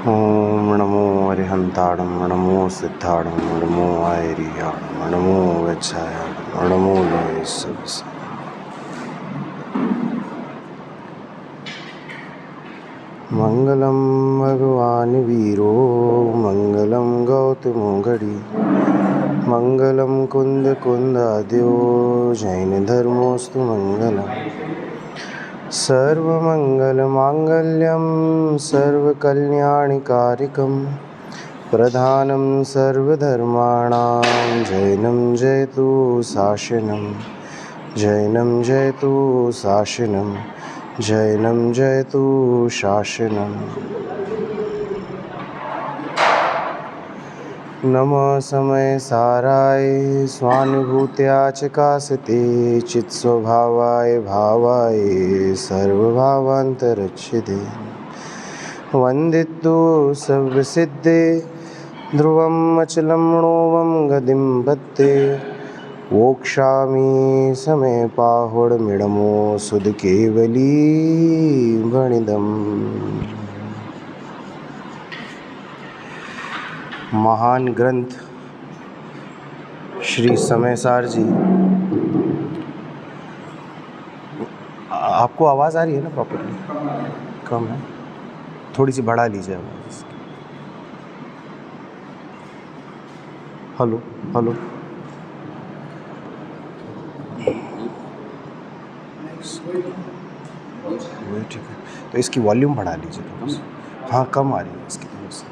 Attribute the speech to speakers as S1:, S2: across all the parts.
S1: ओम नमो अरिहंताणं नमो सिद्धाणं नमो आयरियाणं नमो वच्छायाणं नमो लोयसवस। मंगलम भगवान वीरो मंगलम गौतमो गड़ी मंगलम कुंद कुंदाद्यो जैन धर्मोस्तु मंगलम सर्वमंगलमांगल्यं सर्वकल्याणकारिकं प्रधानं सर्वधर्माणां जैनं जयतु शासनं जैनं जयतु शासनं जैनं जयतु शासनं। नमः समय साराय स्वानुभूत्या चकासते चित्स्वभावाय भावाय सर्वभावान्तरक्षिते वन्दितु सर्वसिद्धे ध्रुवम् अचलं णोवं गतिं बत्ते वोक्षामि समय पाहुडमिडमो सुधकेवली भणिदम्। महान ग्रंथ श्री समयसार जी। आपको आवाज़ आ रही है ना प्रॉपर्ली? कम है, थोड़ी सी बढ़ा लीजिए आवाज़ इसकी। हेलो हेलो, वही ठीक है, तो इसकी वॉल्यूम बढ़ा लीजिए थोड़ा सा। हाँ कम आ रही है इसकी थोड़ी सी।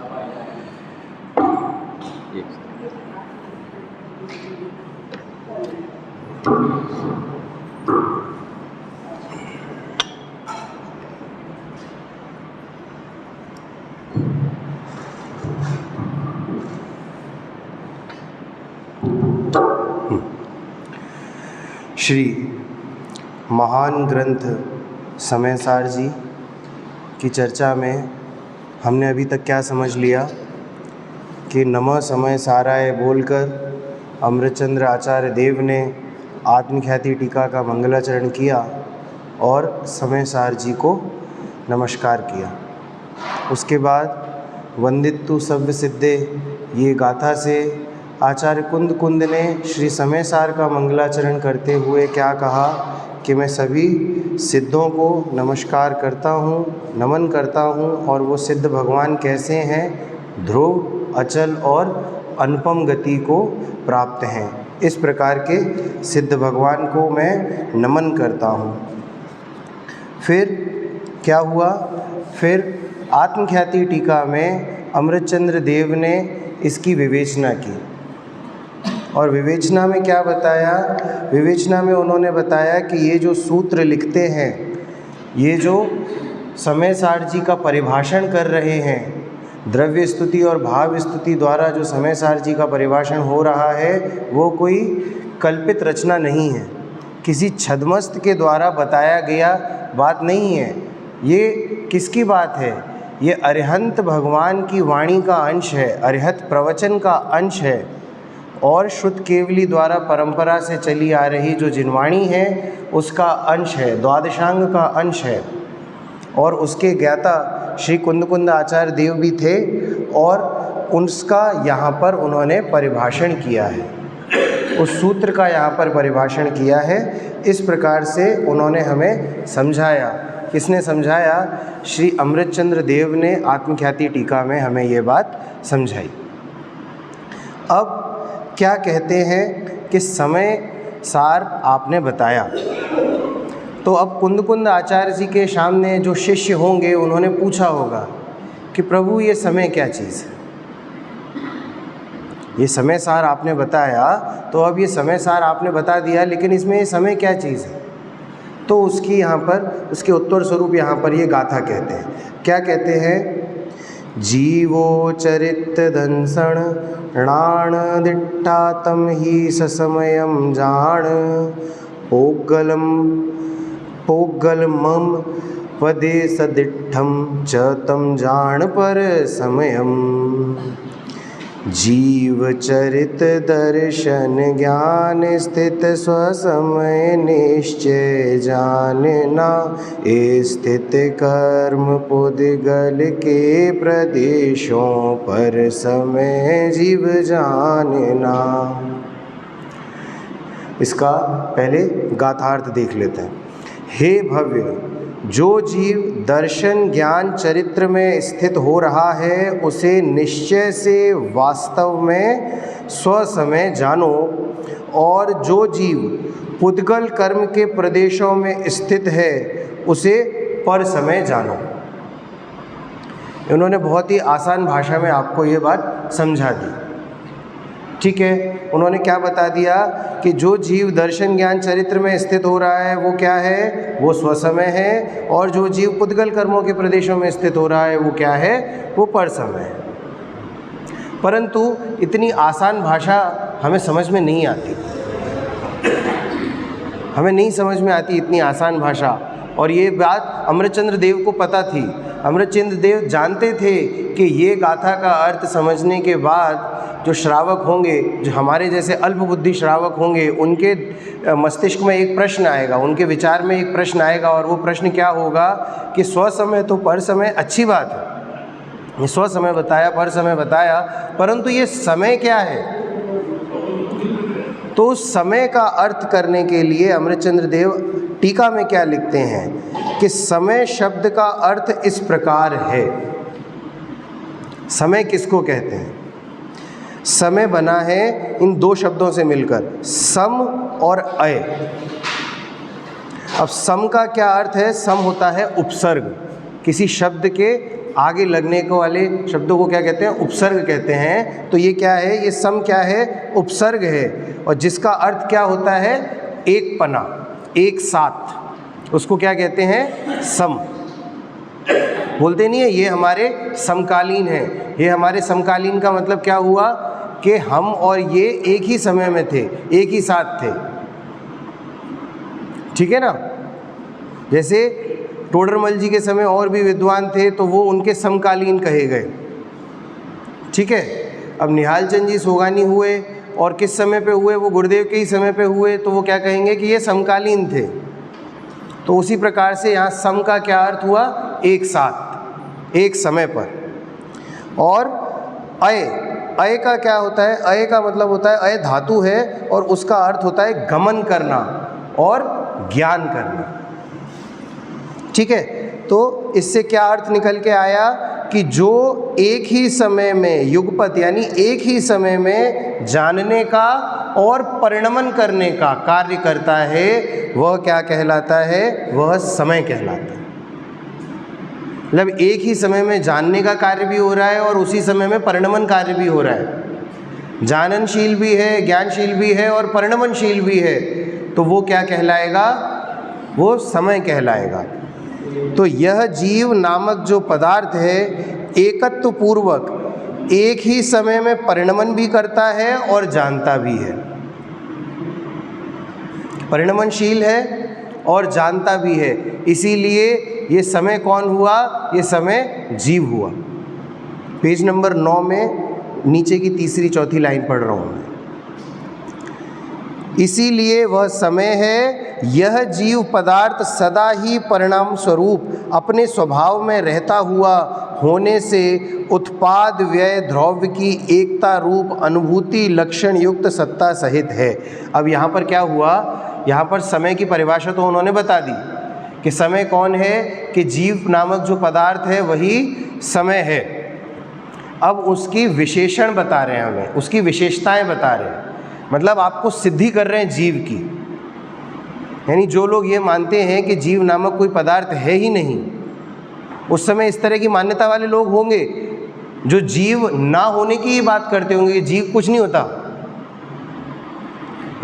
S1: श्री महान ग्रंथ समयसार जी की चर्चा में हमने अभी तक क्या समझ लिया कि नमः समय साराय बोलकर अमृतचंद्र आचार्य देव ने आत्मख्याति टीका का मंगलाचरण किया और समयसार जी को नमस्कार किया। उसके बाद वंदितु सव्य सिद्धे ये गाथा से आचार्य कुंद कुंद ने श्री समयसार का मंगलाचरण करते हुए क्या कहा कि मैं सभी सिद्धों को नमस्कार करता हूँ, नमन करता हूँ, और वो सिद्ध भगवान कैसे हैं? ध्रुव, अचल और अनुपम गति को प्राप्त हैं। इस प्रकार के सिद्ध भगवान को मैं नमन करता हूँ। फिर क्या हुआ? फिर आत्मख्याति टीका में अमृतचंद्र देव ने इसकी विवेचना की और विवेचना में क्या बताया? विवेचना में उन्होंने बताया कि ये जो सूत्र लिखते हैं, ये जो समयसार जी का परिभाषण कर रहे हैं, द्रव्य स्तुति और भाव स्तुति द्वारा जो समयसार जी का परिभाषण हो रहा है, वो कोई कल्पित रचना नहीं है, किसी छद्मस्त के द्वारा बताया गया बात नहीं है। ये किसकी बात है? ये अरिहंत भगवान की वाणी का अंश है, अरिहत प्रवचन का अंश है और शुद्ध केवली द्वारा परंपरा से चली आ रही जो जिनवाणी है उसका अंश है, द्वादशांग का अंश है। और उसके ज्ञाता श्री कुंद कुंद आचार्य देव भी थे और उसका यहाँ पर उन्होंने परिभाषण किया है, उस सूत्र का यहाँ पर परिभाषण किया है। इस प्रकार से उन्होंने हमें समझाया। किसने समझाया? श्री अमृतचंद्र देव ने आत्मख्याति टीका में हमें ये बात समझाई। अब क्या कहते हैं कि समय सार आपने बताया, तो अब कुंद कुंद आचार्य जी के सामने जो शिष्य होंगे उन्होंने पूछा होगा कि प्रभु ये समय क्या चीज़ है? ये समय सार आपने बताया, तो अब ये समय सार आपने बता दिया, लेकिन इसमें ये समय क्या चीज़ है? तो उसकी यहाँ पर उसके उत्तर स्वरूप यहाँ पर ये गाथा कहते हैं। क्या कहते हैं? जीवो चरित दंसण णाण दिट्ठा तम ही ससमयम जान पोगल मम पदे सदिट्ठम च तम जान पर समयम। जीव चरित दर्शन ज्ञान स्थित स्वसमय निश्चय जानना, स्थित कर्म पुद्गल के प्रदेशों पर समय जीव जानना। इसका पहले गाथार्थ देख लेते हैं। हे भव्य, जो जीव दर्शन ज्ञान चरित्र में स्थित हो रहा है उसे निश्चय से वास्तव में स्वसमय जानो, और जो जीव पुद्गल कर्म के प्रदेशों में स्थित है उसे पर समय जानो। उन्होंने बहुत ही आसान भाषा में आपको ये बात समझा दी। ठीक है, उन्होंने क्या बता दिया कि जो जीव दर्शन ज्ञान चरित्र में स्थित हो रहा है वो क्या है, वो स्वसमय है, और जो जीव पुद्गल कर्मों के प्रदेशों में स्थित हो रहा है वो क्या है, वो पर समय है। परंतु इतनी आसान भाषा हमें समझ में नहीं आती, हमें नहीं समझ में आती इतनी आसान भाषा। और ये बात अमृतचंद्र देव को पता थी। अमृतचंद्र देव जानते थे कि ये गाथा का अर्थ समझने के बाद जो श्रावक होंगे, जो हमारे जैसे अल्प बुद्धि श्रावक होंगे, उनके मस्तिष्क में एक प्रश्न आएगा, उनके विचार में एक प्रश्न आएगा, और वो प्रश्न क्या होगा कि स्वसमय तो पर समय अच्छी बात है, ये स्वसमय बताया, पर समय बताया, परंतु ये समय क्या है। तो समय का अर्थ करने के लिए अमृतचंद्र देव टीका में क्या लिखते हैं कि समय शब्द का अर्थ इस प्रकार है। समय किसको कहते हैं? समय बना है इन दो शब्दों से मिलकर, सम और अय। अब सम का क्या अर्थ है? सम होता है उपसर्ग, किसी शब्द के आगे लगने को वाले शब्दों को क्या कहते हैं? उपसर्ग कहते हैं। तो ये क्या है? ये सम क्या है? उपसर्ग है, और जिसका अर्थ क्या होता है? एक पना, एक साथ, उसको क्या कहते हैं? सम। बोलते नहीं है ये हमारे समकालीन है, ये हमारे समकालीन का मतलब क्या हुआ कि हम और ये एक ही समय में थे, एक ही साथ थे। ठीक है ना? जैसे टोडरमल जी के समय और भी विद्वान थे तो वो उनके समकालीन कहे गए। ठीक है, अब निहाल चंद जी सोगानी हुए और किस समय पे हुए? वो गुरुदेव के ही समय पे हुए, तो वो क्या कहेंगे कि ये समकालीन थे। तो उसी प्रकार से यहाँ सम का क्या अर्थ हुआ? एक साथ, एक समय पर। और अय, अय का क्या होता है? अय का मतलब होता है, अय धातु है और उसका अर्थ होता है गमन करना और ज्ञान करना। ठीक है, तो इससे क्या अर्थ निकल के आया कि जो एक ही समय में युगपत यानी एक ही समय में जानने का और परिणमन करने का कार्य करता है वह क्या कहलाता है? वह समय कहलाता है। मतलब एक ही समय में जानने का कार्य भी हो रहा है और उसी समय में परिणमन कार्य भी हो रहा है। जाननशील भी है, ज्ञानशील भी है और परिणमनशील भी है, तो वो क्या कहलाएगा? वो समय कहलाएगा। तो यह जीव नामक जो पदार्थ है एकत्व पूर्वक एक ही समय में परिणमन भी करता है और जानता भी है। परिणमनशील है और जानता भी है, इसीलिए ये समय कौन हुआ? ये समय जीव हुआ। पेज नंबर 9 में नीचे की तीसरी चौथी लाइन पढ़ रहा हूँ मैं। इसीलिए वह समय है, यह जीव पदार्थ सदा ही परिणाम स्वरूप अपने स्वभाव में रहता हुआ होने से उत्पाद व्यय द्रव्य की एकता रूप अनुभूति लक्षण युक्त सत्ता सहित है। अब यहाँ पर क्या हुआ? यहाँ पर समय की परिभाषा तो उन्होंने बता दी कि समय कौन है, कि जीव नामक जो पदार्थ है वही समय है। अब उसकी विशेषण बता रहे हैं हमें, उसकी विशेषताएं बता रहे हैं, मतलब आपको सिद्धि कर रहे हैं जीव की। यानी जो लोग ये मानते हैं कि जीव नामक कोई पदार्थ है ही नहीं, उस समय इस तरह की मान्यता वाले लोग होंगे जो जीव ना होने की ही बात करते होंगे कि जीव कुछ नहीं होता,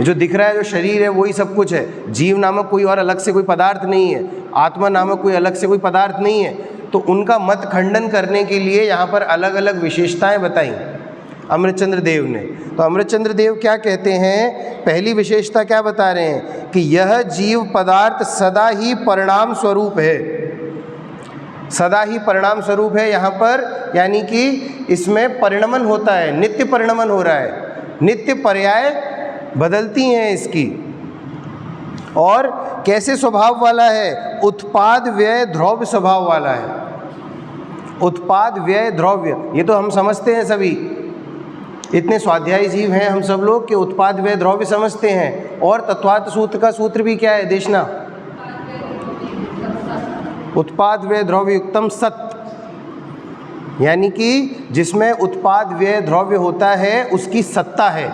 S1: जो दिख रहा है, जो शरीर है वही सब कुछ है, जीव नामक कोई और अलग से कोई पदार्थ नहीं है, आत्मा नामक कोई अलग से कोई पदार्थ नहीं है। तो उनका मत खंडन करने के लिए यहाँ पर अलग अलग विशेषताएं बताई अमृतचंद्र देव ने। तो अमृतचंद्र देव क्या कहते हैं? पहली विशेषता क्या बता रहे हैं कि यह जीव पदार्थ सदा ही परिणाम स्वरूप है। सदा ही परिणाम स्वरूप है यहाँ पर, यानी कि इसमें परिणमन होता है, नित्य परिणमन हो रहा है, नित्य पर्याय बदलती हैं इसकी। और कैसे स्वभाव वाला है? उत्पाद व्यय द्रव्य स्वभाव वाला है। उत्पाद व्यय द्रव्य, ये तो हम समझते हैं सभी, इतने स्वाध्यायी जीव हैं हम सब लोग कि उत्पाद व्यय द्रव्य समझते हैं। और तत्वार्थ सूत्र का सूत्र भी क्या है देशना? उत्पाद व्यय द्रव्य युक्तम सत, यानी कि जिसमें उत्पाद व्यय द्रव्य होता है उसकी सत्ता है।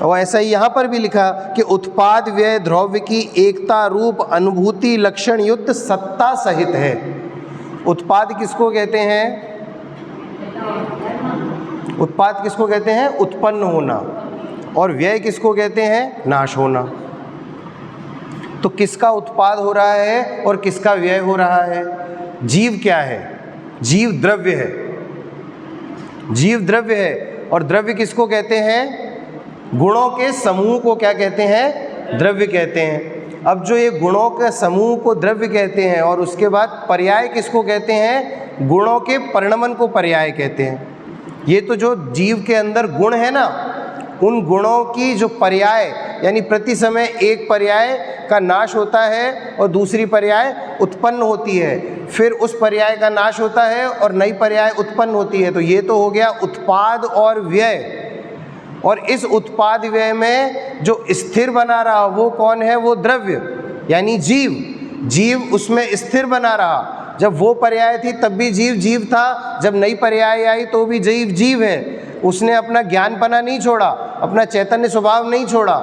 S1: और ऐसा ही यहाँ पर भी लिखा कि उत्पाद व्यय द्रव्य की एकता रूप अनुभूति लक्षण युक्त सत्ता सहित है। उत्पाद किसको कहते हैं? उत्पाद किसको कहते हैं? उत्पन्न होना। और व्यय किसको कहते हैं? नाश होना। तो किसका उत्पाद हो रहा है और किसका व्यय हो रहा है? जीव क्या है? जीव द्रव्य है। जीव द्रव्य है। और द्रव्य किसको कहते हैं? गुणों के समूह को क्या कहते हैं? द्रव्य कहते हैं। अब जो ये गुणों के समूह को द्रव्य कहते हैं, और उसके बाद पर्याय किसको कहते हैं? गुणों के परिणमन को पर्याय कहते हैं। ये तो जो जीव के अंदर गुण है ना, उन गुणों की जो पर्याय, यानी प्रति समय एक पर्याय का नाश होता है और दूसरी पर्याय उत्पन्न होती है, फिर उस पर्याय का नाश होता है और नई पर्याय उत्पन्न होती है। तो ये तो हो गया उत्पाद और व्यय। और इस उत्पाद व्यय में जो स्थिर बना रहा वो कौन है? वो द्रव्य, यानी जीव। जीव उसमें स्थिर बना रहा। जब वो पर्याय थी तब भी जीव जीव था, जब नई पर्याय आई तो भी जीव जीव है। उसने अपना ज्ञानपना नहीं छोड़ा, अपना चैतन्य स्वभाव नहीं छोड़ा।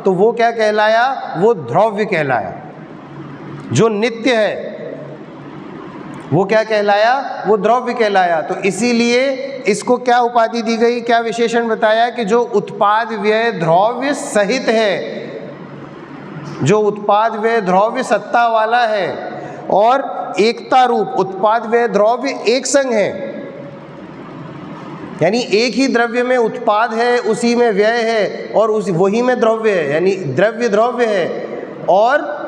S1: तो वो क्या कहलाया? वो द्रव्य कहलाया। जो नित्य है वो क्या कहलाया? वो द्रव्य कहलाया। तो इसीलिए इसको क्या उपाधि दी गई, क्या विशेषण बताया? कि जो उत्पाद व्यय द्रव्य सहित है, जो उत्पाद व्यय द्रव्य सत्ता वाला है और एकता रूप उत्पाद व्यय द्रव्य एक संग है, यानी एक ही द्रव्य में उत्पाद है, उसी में व्यय है और वही में द्रव्य है, यानी द्रव्य द्रव्य है। और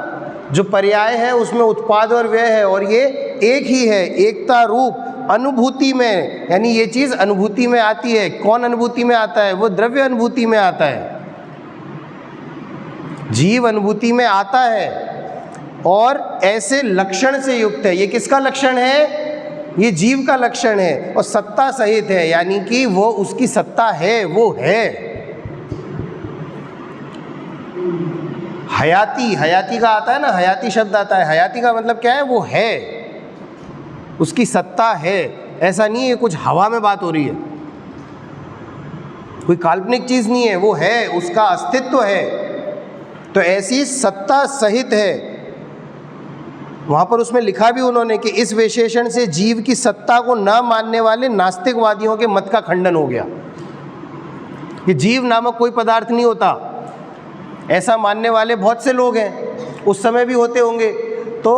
S1: जो पर्याय है उसमें उत्पाद और व्यय है, और ये एक ही है, एकता रूप अनुभूति में, यानी ये चीज़ अनुभूति में आती है। कौन अनुभूति में आता है? वो द्रव्य अनुभूति में आता है, जीव अनुभूति में आता है और ऐसे लक्षण से युक्त है। ये किसका लक्षण है? ये जीव का लक्षण है और सत्ता सहित है, यानी कि वो उसकी सत्ता है, वो है। हयाती, हयाती का आता है ना, हयाती शब्द आता है। हयाती का मतलब क्या है? वो है, उसकी सत्ता है। ऐसा नहीं है कुछ हवा में बात हो रही है, कोई काल्पनिक चीज़ नहीं है, वो है, उसका अस्तित्व है। तो ऐसी सत्ता सहित है। वहाँ पर उसमें लिखा भी उन्होंने कि इस विशेषण से जीव की सत्ता को न मानने वाले नास्तिकवादियों के मत का खंडन हो गया कि जीव नामक कोई पदार्थ नहीं होता। ऐसा मानने वाले बहुत से लोग हैं, उस समय भी होते होंगे। तो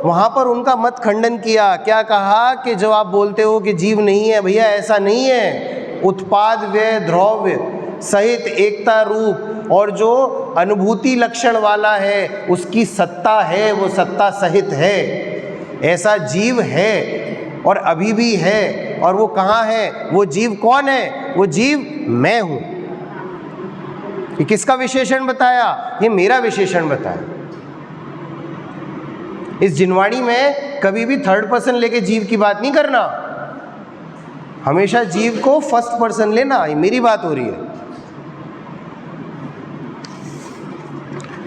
S1: वहाँ पर उनका मत खंडन किया। क्या कहा? कि जो आप बोलते हो कि जीव नहीं है, भैया ऐसा नहीं है। उत्पाद व्यय द्रव्य सहित एकता रूप और जो अनुभूति लक्षण वाला है उसकी सत्ता है, वो सत्ता सहित है। ऐसा जीव है और अभी भी है। और वो कहाँ है? वो जीव कौन है? वो जीव मैं हूँ। ये किसका विशेषण बताया? ये मेरा विशेषण बताया। इस जिनवाणी में कभी भी थर्ड पर्सन लेके जीव की बात नहीं करना, हमेशा जीव को फर्स्ट पर्सन लेना। ये मेरी बात हो रही है।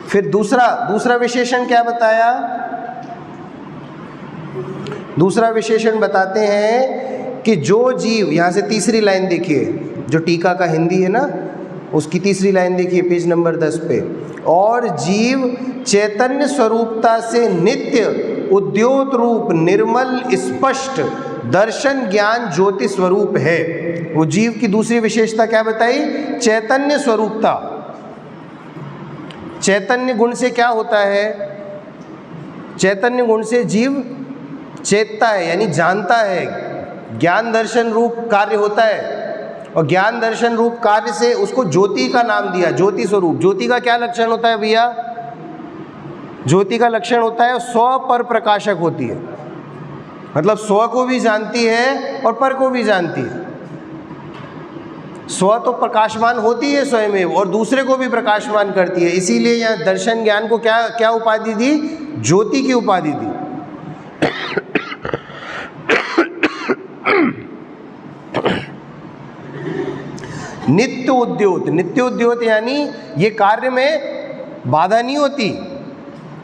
S1: फिर दूसरा विशेषण क्या बताया? दूसरा विशेषण बताते हैं कि जो जीव, यहाँ से तीसरी लाइन देखिए, जो टीका का हिंदी है ना, उसकी तीसरी लाइन देखिए पेज नंबर 10 पे। और जीव चैतन्य स्वरूपता से नित्य उद्योत रूप निर्मल स्पष्ट दर्शन ज्ञान ज्योति स्वरूप है। वो जीव की दूसरी विशेषता क्या बताई? चैतन्य स्वरूपता। चैतन्य गुण से क्या होता है? चैतन्य गुण से जीव चेतता है, यानी जानता है। ज्ञान दर्शन रूप कार्य होता है और ज्ञान दर्शन रूप कार्य से उसको ज्योति का नाम दिया, ज्योति स्वरूप। ज्योति का क्या लक्षण होता है भैया? ज्योति का लक्षण होता है स्व पर प्रकाशक होती है। मतलब स्व को भी जानती है और पर को भी जानती है। स्व तो प्रकाशमान होती है स्वयं और दूसरे को भी प्रकाशमान करती है। इसीलिए यहाँ दर्शन ज्ञान को क्या क्या उपाधि दी? ज्योति की उपाधि दी। नित्य उद्योत, नित्य उद्योत यानी ये कार्य में बाधा नहीं होती,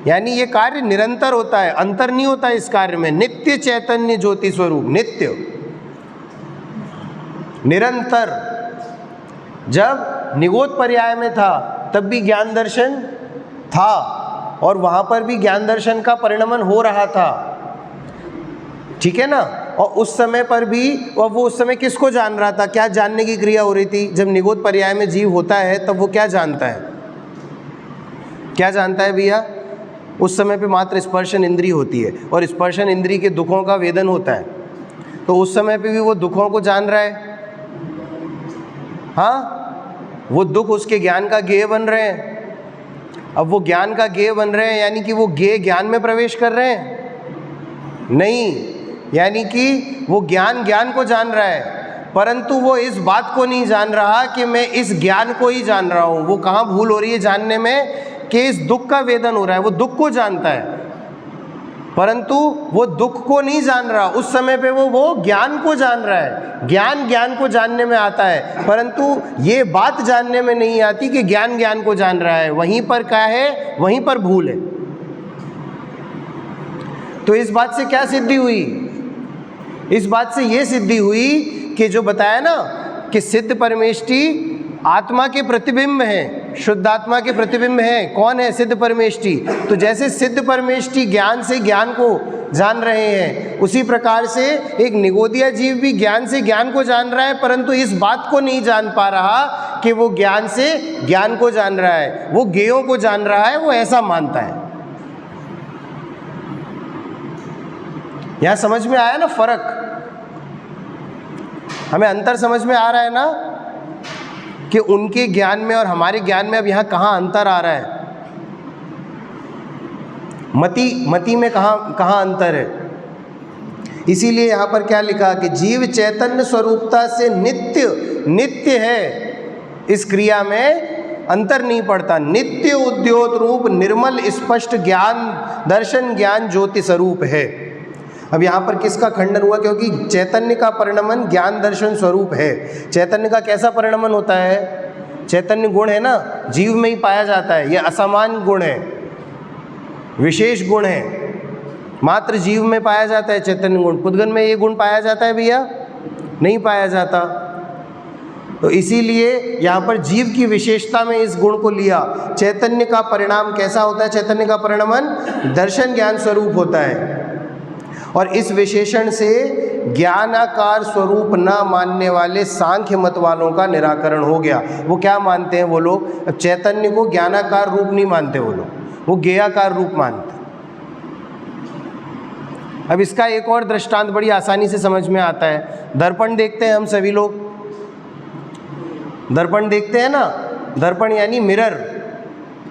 S1: यानी ये कार्य निरंतर होता है, अंतर नहीं होता इस कार्य में। नित्य चैतन्य ज्योति स्वरूप, नित्य निरंतर। जब निगोद पर्याय में था तब भी ज्ञान दर्शन था और वहाँ पर भी ज्ञान दर्शन का परिणमन हो रहा था, ठीक है ना। और उस समय पर भी, और वो उस समय किसको जान रहा था? क्या जानने की क्रिया हो रही थी? जब निगोद पर्याय में जीव होता है तब वो क्या जानता है? क्या जानता है भैया? उस समय पे मात्र स्पर्शन इंद्री होती है और स्पर्शन इंद्री के दुखों का वेदन होता है, तो उस समय पे भी वो दुखों को जान रहा है। हाँ, वो दुख उसके ज्ञान का गेय बन रहे हैं। अब वो ज्ञान का गेय बन रहे हैं यानी कि वो गेय ज्ञान में प्रवेश कर रहे हैं? नहीं, यानी कि वो ज्ञान ज्ञान को जान रहा है, परंतु वो इस बात को नहीं जान रहा कि मैं इस ज्ञान को ही जान रहा हूँ। वो कहाँ भूल हो रही है जानने में? कि इस दुख का वेदन हो रहा है। वो दुख को जानता है परंतु वो दुख को नहीं जान रहा। उस समय पे वो ज्ञान को जान रहा है। ज्ञान ज्ञान को जानने में आता है, परंतु ये बात जानने में नहीं आती कि ज्ञान ज्ञान को जान रहा है। वहीं पर क्या है? वहीं पर भूल है। तो इस बात से क्या सिद्धि हुई? इस बात से ये सिद्धि हुई कि जो बताया ना कि सिद्ध परमेष्टि आत्मा के प्रतिबिंब है, शुद्ध आत्मा के प्रतिबिंब है। कौन है? सिद्ध परमेष्टि। तो जैसे सिद्ध परमेष्टि ज्ञान से ज्ञान को जान रहे हैं, उसी प्रकार से एक निगोदिया जीव भी ज्ञान से ज्ञान को जान रहा है, परंतु इस बात को नहीं जान पा रहा कि वो ज्ञान से ज्ञान को जान रहा है, वो ज्ञेयों को जान रहा है, वो ऐसा मानता है। यहाँ समझ में आया ना फर्क? हमें अंतर समझ में आ रहा है ना कि उनके ज्ञान में और हमारे ज्ञान में अब यहाँ कहाँ अंतर आ रहा है? मति में कहाँ अंतर है? इसीलिए यहाँ पर क्या लिखा कि जीव चैतन्य स्वरूपता से नित्य है। इस क्रिया में अंतर नहीं पड़ता। नित्य उद्योत रूप निर्मल स्पष्ट ज्ञान दर्शन ज्ञान ज्योति स्वरूप है। अब यहाँ पर किसका खंडन हुआ? क्योंकि चैतन्य का परिणमन ज्ञान दर्शन स्वरूप है। चैतन्य का कैसा परिणमन होता है? चैतन्य गुण है ना, जीव में ही पाया जाता है। ये असामान्य गुण है, विशेष गुण है, मात्र जीव में पाया जाता है चैतन्य गुण। पुद्गल में ये गुण पाया जाता है भैया? नहीं पाया जाता। तो इसीलिए यहाँ पर जीव की विशेषता में इस गुण को लिया। चैतन्य का परिणाम कैसा होता है? चैतन्य का परिणमन दर्शन ज्ञान स्वरूप होता है और इस विशेषण से ज्ञानाकार स्वरूप न मानने वाले सांख्य मत वालों का निराकरण हो गया। वो क्या मानते हैं वो लोग? अब चैतन्य को ज्ञानाकार रूप नहीं मानते वो लोग, वो ज्ञेयाकार रूप मानते। अब इसका एक और दृष्टांत बड़ी आसानी से समझ में आता है। दर्पण देखते हैं हम सभी लोग, दर्पण देखते हैं ना। दर्पण यानी मिरर,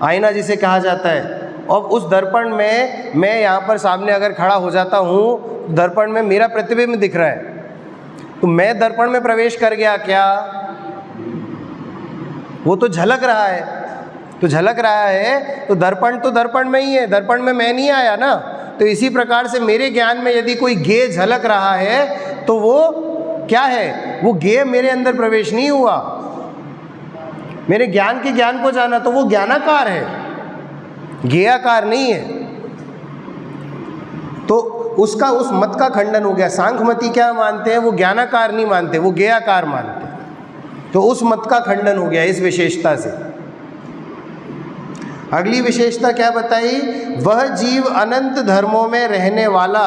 S1: आईना जिसे कहा जाता है। और उस दर्पण में मैं यहाँ पर सामने अगर खड़ा हो जाता हूँ, दर्पण में मेरा प्रतिबिंब दिख रहा है, तो मैं दर्पण में प्रवेश कर गया क्या? वो तो झलक रहा है, तो झलक रहा है तो दर्पण में ही है, दर्पण में मैं नहीं आया ना। तो इसी प्रकार से मेरे ज्ञान में यदि कोई गेय झलक रहा है तो वो क्या है? वो गेय मेरे अंदर प्रवेश नहीं हुआ, मेरे ज्ञान के ज्ञान को जाना, तो वो ज्ञानाकार है, ज्ञेयाकार नहीं है। तो उसका उस मत का खंडन हो गया। सांख्यमती क्या मानते हैं? वो ज्ञानाकार नहीं मानते, वो ज्ञेयाकार मानते हैं। तो उस मत का खंडन हो गया इस विशेषता से। अगली विशेषता क्या बताई? वह जीव अनंत धर्मों में रहने वाला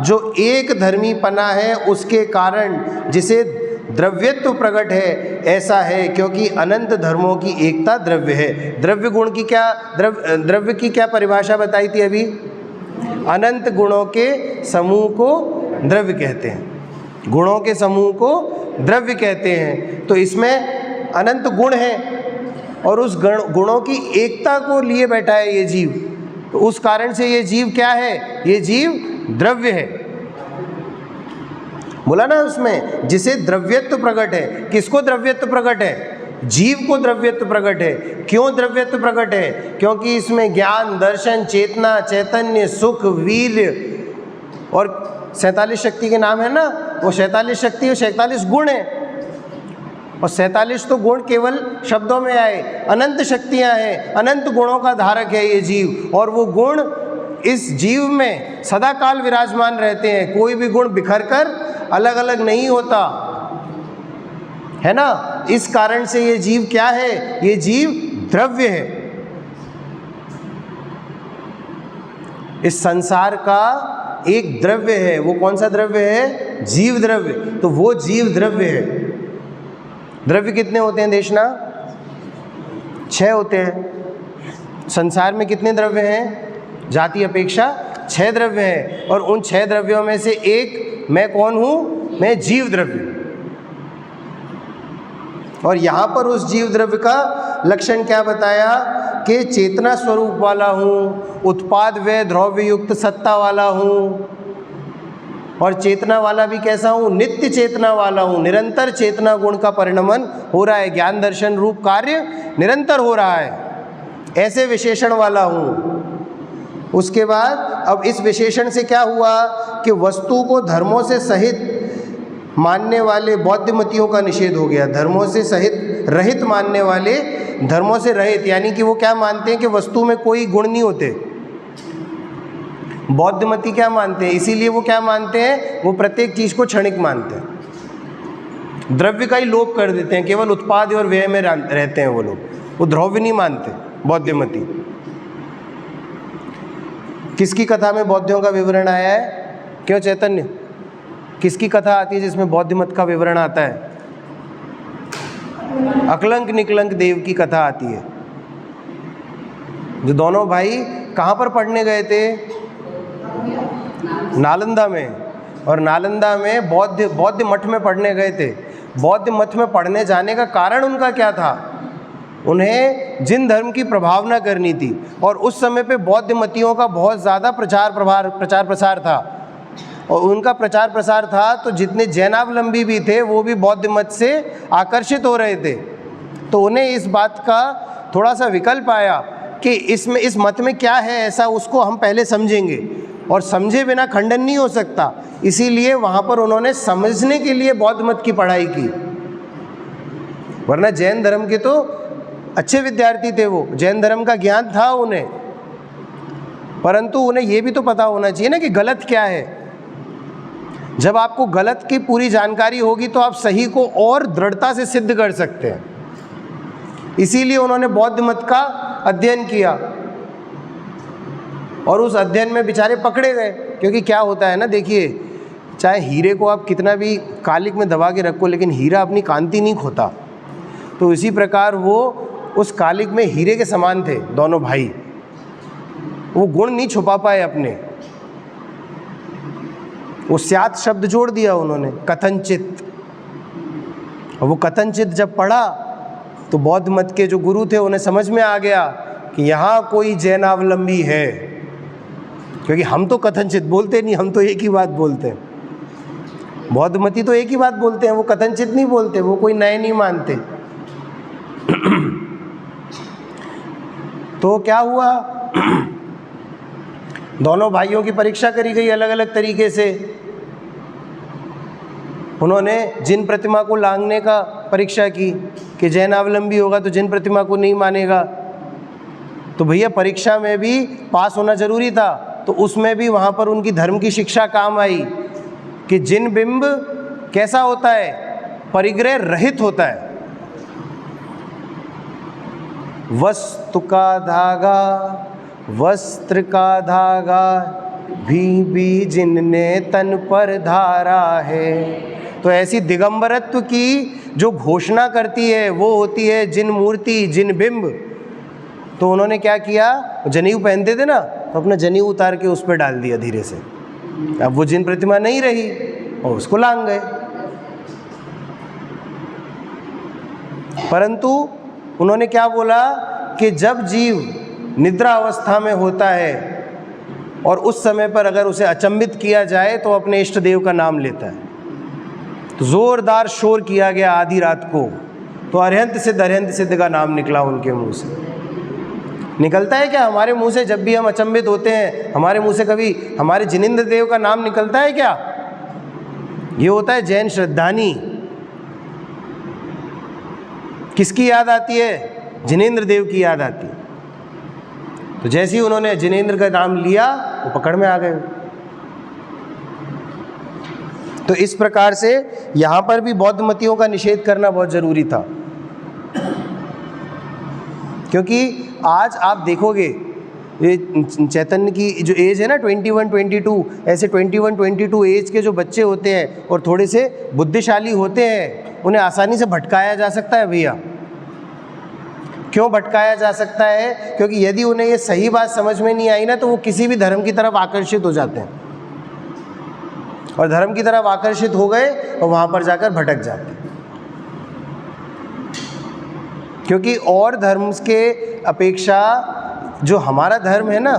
S1: जो एक धर्मीपना है उसके कारण जिसे द्रव्यत्व प्रकट है, ऐसा है क्योंकि अनंत धर्मों की एकता द्रव्य है। द्रव्य गुण की क्या द्रव्य की क्या परिभाषा बताई थी अभी? अनंत गुणों के समूह को द्रव्य कहते हैं, गुणों के समूह को द्रव्य कहते हैं। तो इसमें अनंत गुण है और उस गुणों की एकता को लिए बैठा है ये जीव, तो उस कारण से ये जीव क्या है? ये जीव द्रव्य है। बोला ना उसमें, जिसे द्रव्यत्व प्रकट है। किसको द्रव्यत्व प्रकट है? जीव को द्रव्यत्व प्रकट है। क्यों द्रव्यत्व प्रकट है? क्योंकि इसमें ज्ञान, दर्शन, चेतना, चैतन्य, सुख, वीर्य और 47 शक्ति के नाम है ना, वो 47 शक्ति और 47 गुण है। और 47 तो गुण केवल शब्दों में आए, अनंत शक्तियां हैं, अनंत गुणों का धारक है ये जीव। और वो गुण इस जीव में सदा काल विराजमान रहते हैं। कोई भी गुण बिखर कर अलग अलग नहीं होता है ना। इस कारण से ये जीव क्या है? ये जीव द्रव्य है। इस संसार का एक द्रव्य है। वो कौन सा द्रव्य है? जीव द्रव्य। तो वो जीव द्रव्य है। द्रव्य कितने होते हैं देखना? 6 होते हैं। संसार में कितने द्रव्य हैं? जाति अपेक्षा 6 द्रव्य हैं। और उन 6 द्रव्यों में से एक मैं कौन हूँ? मैं जीव द्रव्य। और यहाँ पर उस जीव द्रव्य का लक्षण क्या बताया? कि चेतना स्वरूप वाला हूँ, उत्पाद व द्रव्य युक्त सत्ता वाला हूँ। और चेतना वाला भी कैसा हूँ? नित्य चेतना वाला हूँ। निरंतर चेतना गुण का परिणमन हो रहा है, ज्ञान दर्शन रूप कार्य निरंतर हो रहा है, ऐसे विशेषण वाला हूँ। उसके बाद अब इस विशेषण से क्या हुआ कि वस्तु को धर्मों से सहित मानने वाले बौद्धमतियों का निषेध हो गया। धर्मों से सहित रहित मानने वाले, धर्मों से रहित यानी कि वो क्या मानते हैं कि वस्तु में कोई गुण नहीं होते। बौद्धमती क्या मानते हैं? इसीलिए वो क्या मानते हैं? वो प्रत्येक चीज़ को क्षणिक मानते हैं, द्रव्य का ही लोप कर देते हैं, केवल उत्पाद और व्यय में रहते हैं वो लोग। वो द्रव्य नहीं मानते बौद्धमती। किसकी कथा में बौद्धों का विवरण आया है? क्यों चैतन्य? किसकी कथा आती है जिसमें बौद्ध मत का विवरण आता है? अकलंक निकलंक देव की कथा आती है, जो दोनों भाई कहाँ पर पढ़ने गए थे? नालंदा में। और नालंदा में बौद्ध मठ में पढ़ने गए थे। बौद्ध मठ में पढ़ने जाने का कारण उनका क्या था? उन्हें जिन धर्म की प्रभावना करनी थी। और उस समय पे बौद्ध मतियों का बहुत ज़्यादा प्रचार प्रसार था। और उनका प्रचार प्रसार था तो जितने जैनावलंबी भी थे वो भी बौद्ध मत से आकर्षित हो रहे थे। तो उन्हें इस बात का थोड़ा सा विकल्प आया कि इसमें, इस मत में क्या है ऐसा, उसको हम पहले समझेंगे, और समझे बिना खंडन नहीं हो सकता। इसीलिए वहाँ पर उन्होंने समझने के लिए बौद्ध मत की पढ़ाई की। वरना जैन धर्म के तो अच्छे विद्यार्थी थे वो, जैन धर्म का ज्ञान था उन्हें, परंतु उन्हें ये भी तो पता होना चाहिए ना कि गलत क्या है। जब आपको गलत की पूरी जानकारी होगी तो आप सही को और दृढ़ता से सिद्ध कर सकते हैं। इसीलिए उन्होंने बौद्ध मत का अध्ययन किया। और उस अध्ययन में बेचारे पकड़े गए। क्योंकि क्या होता है ना, देखिए, चाहे हीरे को आप कितना भी कालिक में दबा के रखो, लेकिन हीरा अपनी कांति नहीं खोता। तो इसी प्रकार वो उस कालिक में हीरे के समान थे दोनों भाई। वो गुण नहीं छुपा पाए अपने। वो स्यात् शब्द जोड़ दिया उन्होंने, कथनचित। और वो कथनचित जब पढ़ा तो बौद्ध मत के जो गुरु थे उन्हें समझ में आ गया कि यहाँ कोई जैनावलंबी है। क्योंकि हम तो कथनचित बोलते नहीं, हम तो एक ही बात बोलते हैं। बौद्धमती तो एक ही बात बोलते हैं, वो कथनचित नहीं बोलते, वो कोई नए नहीं मानते। तो क्या हुआ, दोनों भाइयों की परीक्षा करी गई अलग अलग तरीके से। उन्होंने जिन प्रतिमा को लांघने का परीक्षा की कि जैनावलंबी होगा तो जिन प्रतिमा को नहीं मानेगा। तो भैया परीक्षा में भी पास होना जरूरी था, तो उसमें भी वहाँ पर उनकी धर्म की शिक्षा काम आई कि जिन बिंब कैसा होता है, परिग्रह रहित होता है। वस्तु का धागा, वस्त्र का धागा भी जिनने तन पर धारा है। तो ऐसी दिगंबरत्व की जो घोषणा करती है वो होती है जिन मूर्ति, जिन बिंब। तो उन्होंने क्या किया, जनेऊ पहनते थे ना, तो अपना जनेऊ उतार के उस पर डाल दिया धीरे से। अब वो जिन प्रतिमा नहीं रही और उसको लांघ गए। परंतु उन्होंने क्या बोला कि जब जीव निद्रा अवस्था में होता है और उस समय पर अगर उसे अचंबित किया जाए तो अपने इष्ट देव का नाम लेता है। तो ज़ोरदार शोर किया गया आधी रात को, तो अरिहंत सिद्ध का नाम निकला उनके मुंह से। निकलता है क्या हमारे मुंह से? जब भी हम अचंभित होते हैं हमारे मुंह से कभी हमारे जिनेंद्र देव का नाम निकलता है क्या? ये होता है जैन श्रद्धानी। किसकी याद आती है? जिनेंद्र देव की याद आती है। तो जैसे ही उन्होंने जिनेंद्र का नाम लिया वो पकड़ में आ गए। तो इस प्रकार से यहाँ पर भी बौद्ध मतियों का निषेध करना बहुत ज़रूरी था, क्योंकि आज आप देखोगे ये चैतन्य की जो एज है ना 21-22, ऐसे 21-22 एज के जो बच्चे होते हैं और थोड़े से बुद्धिशाली होते हैं, उन्हें आसानी से भटकाया जा सकता है भैया। क्यों भटकाया जा सकता है? क्योंकि यदि उन्हें ये सही बात समझ में नहीं आई ना, तो वो किसी भी धर्म की तरफ आकर्षित हो जाते हैं, और धर्म की तरफ आकर्षित हो गए और वहाँ पर जाकर भटक जाते हैं। क्योंकि और धर्म के अपेक्षा जो हमारा धर्म है ना,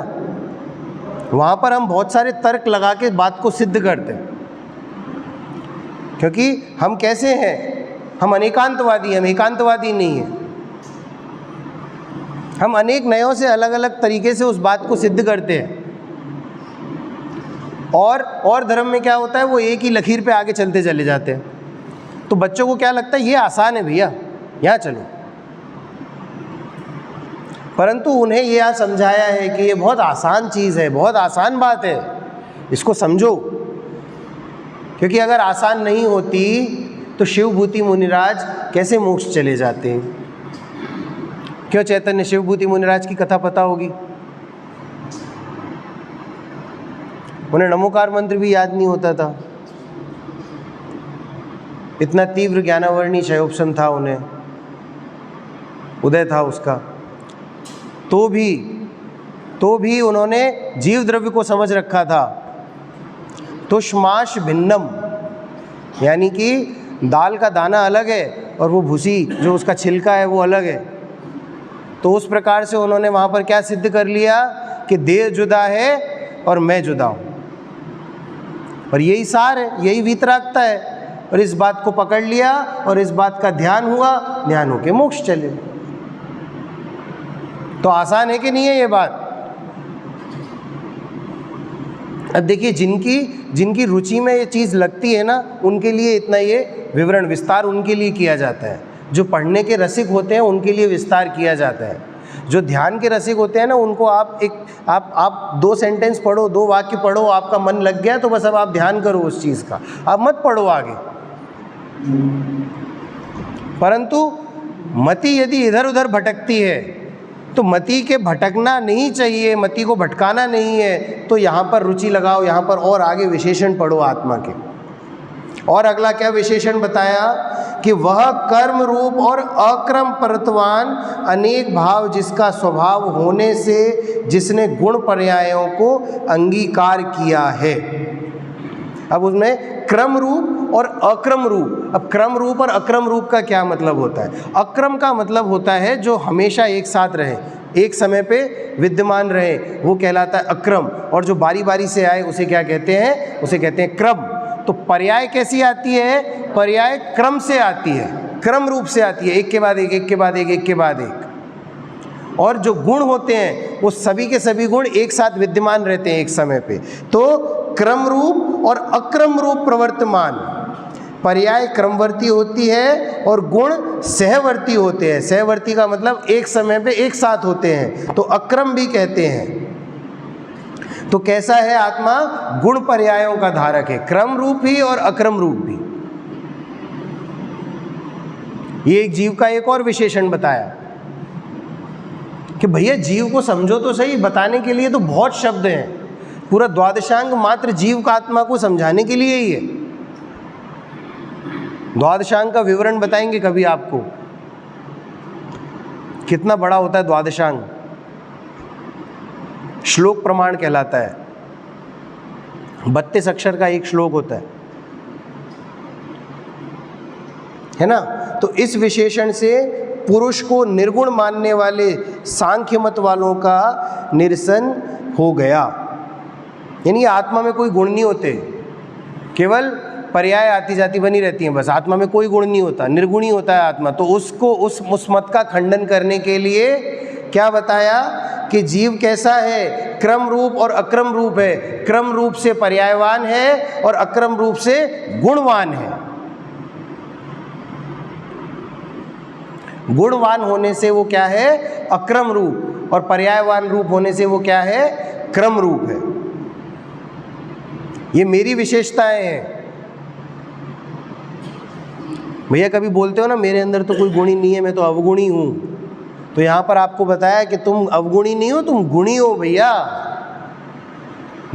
S1: वहाँ पर हम बहुत सारे तर्क लगा के बात को सिद्ध करते हैं। क्योंकि हम कैसे हैं? हम अनेकांतवादी हैं, हम एकांतवादी नहीं हैं। हम अनेक नयों से अलग अलग तरीके से उस बात को सिद्ध करते हैं। और धर्म में क्या होता है? वो एक ही लकीर पे आगे चलते चले जाते हैं। तो बच्चों को क्या लगता है? ये आसान है भैया, यहाँ चलो। परंतु उन्हें यह समझाया है कि ये बहुत आसान चीज़ है, बहुत आसान बात है, इसको समझो। क्योंकि अगर आसान नहीं होती तो शिवभूति मुनिराज कैसे मोक्ष चले जाते? क्यों चैतन्य शिवभूति मुनिराज की कथा पता होगी? उन्हें नमोकार मंत्र भी याद नहीं होता था। इतना तीव्र ज्ञानावर्णी क्षयोपशम था उन्हें, उदय था उसका। तो भी उन्होंने जीव द्रव्य को समझ रखा था। तुष्माश भिन्नम, यानी कि दाल का दाना अलग है और वो भूसी जो उसका छिलका है वो अलग है। तो उस प्रकार से उन्होंने वहाँ पर क्या सिद्ध कर लिया कि देह जुदा है और मैं जुदा हूँ। और यही सार है, यही वीतरागता है। और इस बात को पकड़ लिया और इस बात का ध्यान हुआ, ध्यान होके मोक्ष चले। तो आसान है कि नहीं है ये बात? अब देखिए, जिनकी रुचि में ये चीज़ लगती है ना, उनके लिए इतना ये विवरण विस्तार उनके लिए किया जाता है। जो पढ़ने के रसिक होते हैं उनके लिए विस्तार किया जाता है। जो ध्यान के रसिक होते हैं ना, उनको आप 2 सेंटेंस पढ़ो, 2 वाक्य पढ़ो, आपका मन लग गया तो बस अब आप ध्यान करो उस चीज़ का, आप मत पढ़ो आगे। परंतु मति यदि इधर उधर भटकती है तो मति के भटकना नहीं चाहिए, मति को भटकाना नहीं है। तो यहाँ पर रुचि लगाओ, यहाँ पर और आगे विशेषण पढ़ो आत्मा के। और अगला क्या विशेषण बताया कि वह कर्म रूप और अक्रम परत्वान अनेक भाव जिसका स्वभाव होने से जिसने गुण पर्यायों को अंगीकार किया है। अब उसमें क्रम रूप और अक्रम रूप। अब क्रम रूप और अक्रम रूप का क्या मतलब होता है? अक्रम का मतलब होता है जो हमेशा एक साथ रहे, एक समय पे विद्यमान रहे, वो कहलाता है अक्रम। और जो बारी बारी से आए उसे क्या कहते हैं? उसे कहते हैं क्रम। तो पर्याय कैसी आती है? पर्याय क्रम से आती है, क्रम रूप से आती है, एक के बाद एक, एक के बाद एक, एक के बाद एक। और जो गुण होते हैं वो सभी के सभी गुण एक साथ विद्यमान रहते हैं एक समय पे। तो क्रम रूप और अक्रम रूप प्रवर्तमान। पर्याय क्रमवर्ती होती है और गुण सहवर्ती होते हैं। सहवर्ती का मतलब एक समय पे एक साथ होते हैं, तो अक्रम भी कहते हैं। तो कैसा है आत्मा? गुण पर्यायों का धारक है, क्रम रूप भी और अक्रम रूप भी। ये एक जीव का एक और विशेषण बताया कि भैया जीव को समझो तो सही। बताने के लिए तो बहुत शब्द हैं, पूरा द्वादशांग मात्र जीव का आत्मा को समझाने के लिए ही है। द्वादशांग का विवरण बताएंगे कभी आपको, कितना बड़ा होता है द्वादशांग। श्लोक प्रमाण कहलाता है, 32 अक्षर का एक श्लोक होता है ना। तो इस विशेषण से पुरुष को निर्गुण मानने वाले सांख्य मत वालों का निरसन हो गया। यानी आत्मा में कोई गुण नहीं होते, केवल पर्याय आती जाती बनी रहती हैं, बस आत्मा में कोई गुण नहीं होता, निर्गुणी होता है आत्मा। तो उसको उस मत का खंडन करने के लिए क्या बताया कि जीव कैसा है, क्रम रूप और अक्रम रूप है। क्रम रूप से पर्यायवान है और अक्रम रूप से गुणवान है। गुणवान होने से वो क्या है, अक्रम रूप, और पर्यायवान रूप होने से वो क्या है, क्रम रूप है। ये मेरी विशेषताएं हैं। भैया कभी बोलते हो ना मेरे अंदर तो कोई गुण ही नहीं है, मैं तो अवगुणी हूं, तो यहां पर आपको बताया कि तुम अवगुणी नहीं हो, तुम गुणी हो भैया।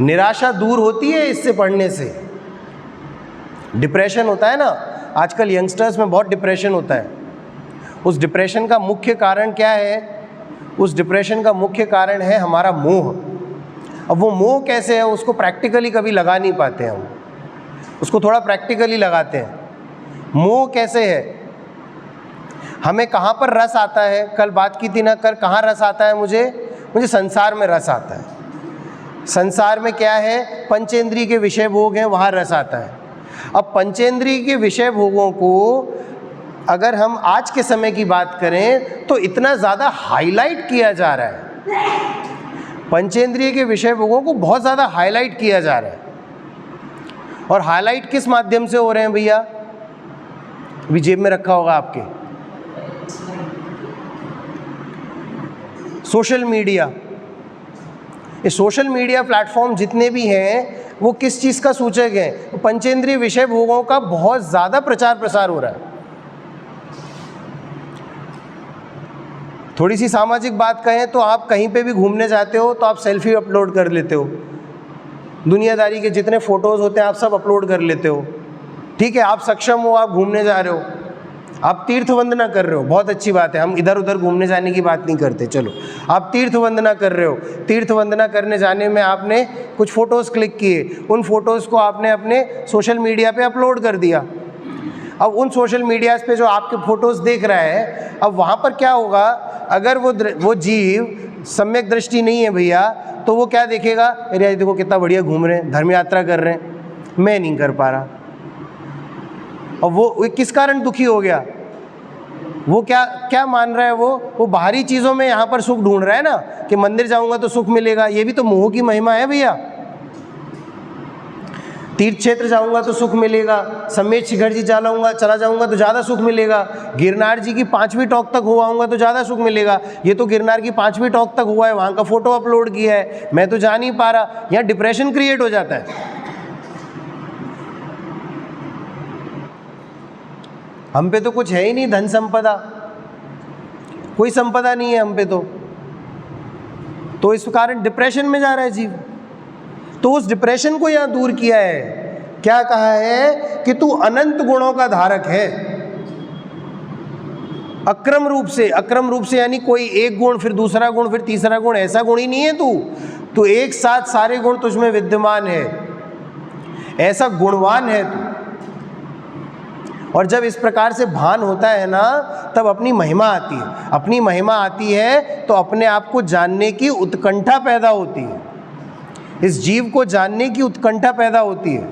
S1: निराशा दूर होती है इससे पढ़ने से। डिप्रेशन होता है ना, आजकल यंगस्टर्स में बहुत डिप्रेशन होता है। उस डिप्रेशन का मुख्य कारण क्या है? उस डिप्रेशन का मुख्य कारण है हमारा मोह। अब वो मोह कैसे है, उसको प्रैक्टिकली कभी लगा नहीं पाते हम, उसको थोड़ा प्रैक्टिकली लगाते हैं। मोह कैसे है? हमें कहाँ पर रस आता है? कल बात की थी ना, कहाँ रस आता है मुझे संसार में रस आता है। संसार में क्या है, पंचेंद्रिय के विषय भोग हैं, वहाँ रस आता है। अब पंचेंद्रिय के विषय भोगों को अगर हम आज के समय की बात करें तो इतना ज़्यादा हाईलाइट किया जा रहा है। पंचेंद्रिय के विषय भोगों को बहुत ज़्यादा हाईलाइट किया जा रहा है। और हाईलाइट किस माध्यम से हो रहे हैं भैया? अभी जेब में रखा होगा आपके, सोशल मीडिया। ये सोशल मीडिया प्लेटफॉर्म जितने भी हैं वो किस चीज़ का सूचक है? पंचेंद्रिय विषय भोगों का बहुत ज़्यादा प्रचार प्रसार हो रहा है। थोड़ी सी सामाजिक बात कहें तो आप कहीं पे भी घूमने जाते हो तो आप सेल्फी अपलोड कर लेते हो, दुनियादारी के जितने फ़ोटोज़ होते हैं आप सब अपलोड कर लेते हो। ठीक है, आप सक्षम हो, आप घूमने जा रहे हो, आप तीर्थ वंदना कर रहे हो, बहुत अच्छी बात है। हम इधर उधर घूमने जाने की बात नहीं करते, चलो आप तीर्थ वंदना कर रहे हो। तीर्थ वंदना करने जाने में आपने कुछ फ़ोटोज़ क्लिक किए, उन फ़ोटोज़ को आपने अपने सोशल मीडिया पे अपलोड कर दिया। अब उन सोशल मीडियाज़ पे जो आपके फ़ोटोज़ देख रहा है, अब वहाँ पर क्या होगा, अगर वो जीव सम्यक दृष्टि नहीं है भैया, तो वो क्या देखेगा, अरे देखो कितना बढ़िया घूम रहे हैं, धर्म यात्रा कर रहे हैं, मैं नहीं कर पा रहा। और वो किस कारण दुखी हो गया? वो क्या मान रहा है? वो बाहरी चीज़ों में यहाँ पर सुख ढूंढ रहा है ना, कि मंदिर जाऊँगा तो सुख मिलेगा। ये भी तो मोह की महिमा है भैया। तीर्थ क्षेत्र जाऊँगा तो सुख मिलेगा, समेत शिखर जी चला जाऊँगा तो ज़्यादा सुख मिलेगा, गिरनार जी की 5वीं टॉक तक हुआ आऊँगा तो ज़्यादा सुख मिलेगा। ये तो गिरनार की 5वीं टॉक तक हुआ है, वहाँ का फ़ोटो अपलोड किया है, मैं तो जा नहीं पा रहा। यहाँ डिप्रेशन क्रिएट हो जाता है। हम पे तो कुछ है ही नहीं, धन संपदा, कोई संपदा नहीं है हम पे तो इस कारण डिप्रेशन में जा रहा है जीव। तो उस डिप्रेशन को यहाँ दूर किया है। क्या कहा है कि तू अनंत गुणों का धारक है, अक्रम रूप से यानी कोई एक गुण, फिर दूसरा गुण, फिर तीसरा गुण, ऐसा गुण ही नहीं है तू एक साथ सारे गुण तुझमें विद्यमान है, ऐसा गुणवान है तू। और जब इस प्रकार से भान होता है ना, तब अपनी महिमा आती है। अपनी महिमा आती है तो अपने आप को जानने की उत्कंठा पैदा होती है, इस जीव को जानने की उत्कंठा पैदा होती है।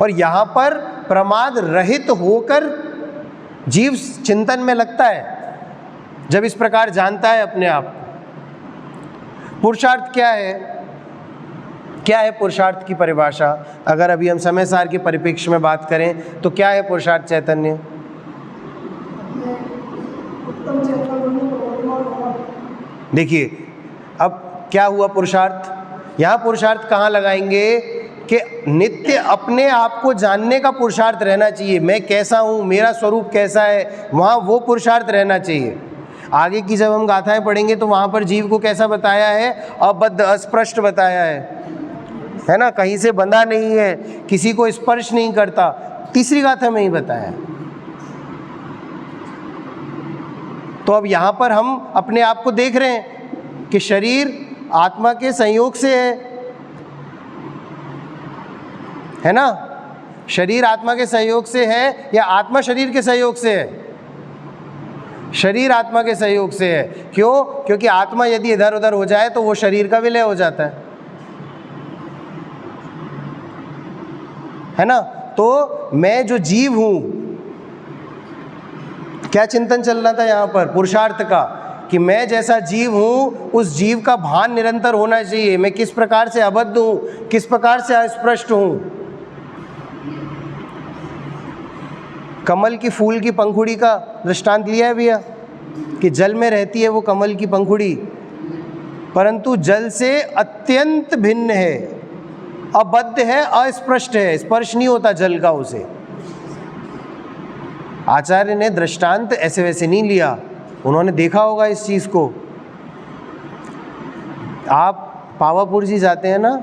S1: और यहाँ पर प्रमाद रहित होकर जीव चिंतन में लगता है, जब इस प्रकार जानता है अपने आप को। पुरुषार्थ क्या है? क्या है पुरुषार्थ की परिभाषा? अगर अभी हम समय सार के परिप्रेक्ष्य में बात करें तो क्या है पुरुषार्थ चैतन्य? देखिए अब क्या हुआ पुरुषार्थ, यहाँ पुरुषार्थ कहाँ लगाएंगे कि नित्य अपने आप को जानने का पुरुषार्थ रहना चाहिए। मैं कैसा हूँ, मेरा स्वरूप कैसा है, वहाँ वो पुरुषार्थ रहना चाहिए। आगे की जब हम गाथाएं पढ़ेंगे तो वहाँ पर जीव को कैसा बताया है? अबद्ध अस्पृष्ट बताया है ना, कहीं से बंधा नहीं है, किसी को स्पर्श नहीं करता, तीसरी गाथा में ही बताया। तो अब यहाँ पर हम अपने आप को देख रहे हैं कि शरीर आत्मा के संयोग से है ना, शरीर आत्मा के सहयोग से है या आत्मा शरीर के सहयोग से है? शरीर आत्मा के सहयोग से है। क्यों? क्योंकि आत्मा यदि इधर उधर हो जाए तो वो शरीर का विलय हो जाता है। है ना। तो मैं जो जीव हूँ, क्या चिंतन चल रहा था यहाँ पर पुरुषार्थ का, कि मैं जैसा जीव हूँ उस जीव का भान निरंतर होना चाहिए। मैं किस प्रकार से अबद्ध हूँ, किस प्रकार से अस्पृष्ट हूँ। कमल की फूल की पंखुड़ी का दृष्टांत लिया है भैया, कि जल में रहती है वो कमल की पंखुड़ी, परंतु जल से अत्यंत भिन्न है, अबद्ध है, अस्पृष्ट है, स्पर्श नहीं होता जल का उसे। आचार्य ने दृष्टांत ऐसे वैसे नहीं लिया, उन्होंने देखा होगा इस चीज़ को। आप पावापुर जी जाते हैं ना,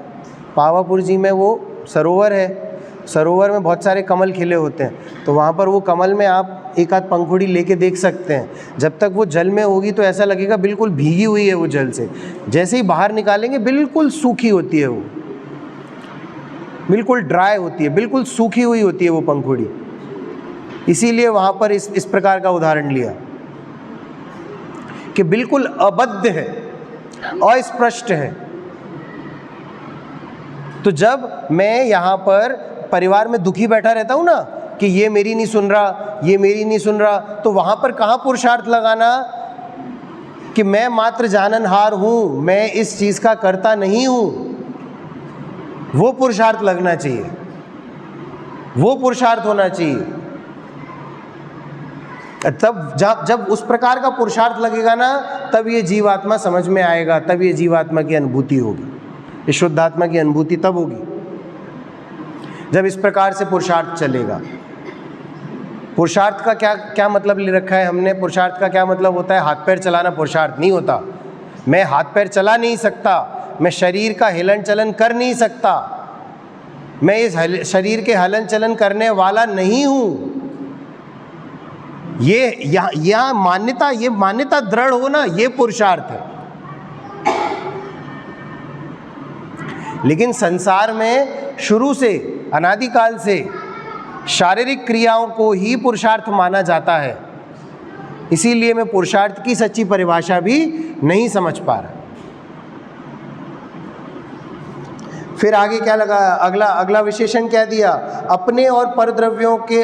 S1: पावापुर जी में वो सरोवर है, सरोवर में बहुत सारे कमल खिले होते हैं, तो वहाँ पर वो कमल में आप एक आध पंखुड़ी लेके देख सकते हैं। जब तक वो जल में होगी तो ऐसा लगेगा बिल्कुल भीगी हुई है वो जल से, जैसे ही बाहर निकालेंगे बिल्कुल सूखी होती है वो, बिल्कुल ड्राई होती है, बिल्कुल सूखी हुई होती है वो पंखुड़ी। इसीलिए वहाँ पर इस प्रकार का उदाहरण लिया कि बिल्कुल अबद्ध है, अस्पष्ट है। तो जब मैं यहाँ पर परिवार में दुखी बैठा रहता हूँ ना, कि ये मेरी नहीं सुन रहा, ये मेरी नहीं सुन रहा, तो वहाँ पर कहाँ पुरुषार्थ लगाना कि मैं मात्र जाननहार हूँ, मैं इस चीज़ का करता नहीं हूँ। वो पुरुषार्थ लगना चाहिए, वो पुरुषार्थ होना चाहिए। तब जब उस प्रकार का पुरुषार्थ लगेगा ना, तब ये जीवात्मा समझ में आएगा, तब ये जीवात्मा की अनुभूति होगी, इस शुद्धात्मा की अनुभूति तब होगी जब इस प्रकार से पुरुषार्थ चलेगा। पुरुषार्थ का क्या मतलब ले रखा है हमने? पुरुषार्थ का क्या मतलब होता है? हाथ पैर चलाना पुरुषार्थ नहीं होता। मैं हाथ पैर चला नहीं सकता, मैं शरीर का हिलन चलन कर नहीं सकता, मैं इस शरीर के हलन चलन करने वाला नहीं हूँ। ये मान्यता दृढ़ होना, ये पुरुषार्थ है। लेकिन संसार में शुरू से, अनादिकाल से शारीरिक क्रियाओं को ही पुरुषार्थ माना जाता है। इसीलिए मैं पुरुषार्थ की सच्ची परिभाषा भी नहीं समझ पा रहा। फिर आगे क्या लगा, अगला विशेषण क्या दिया? अपने और परद्रव्यों के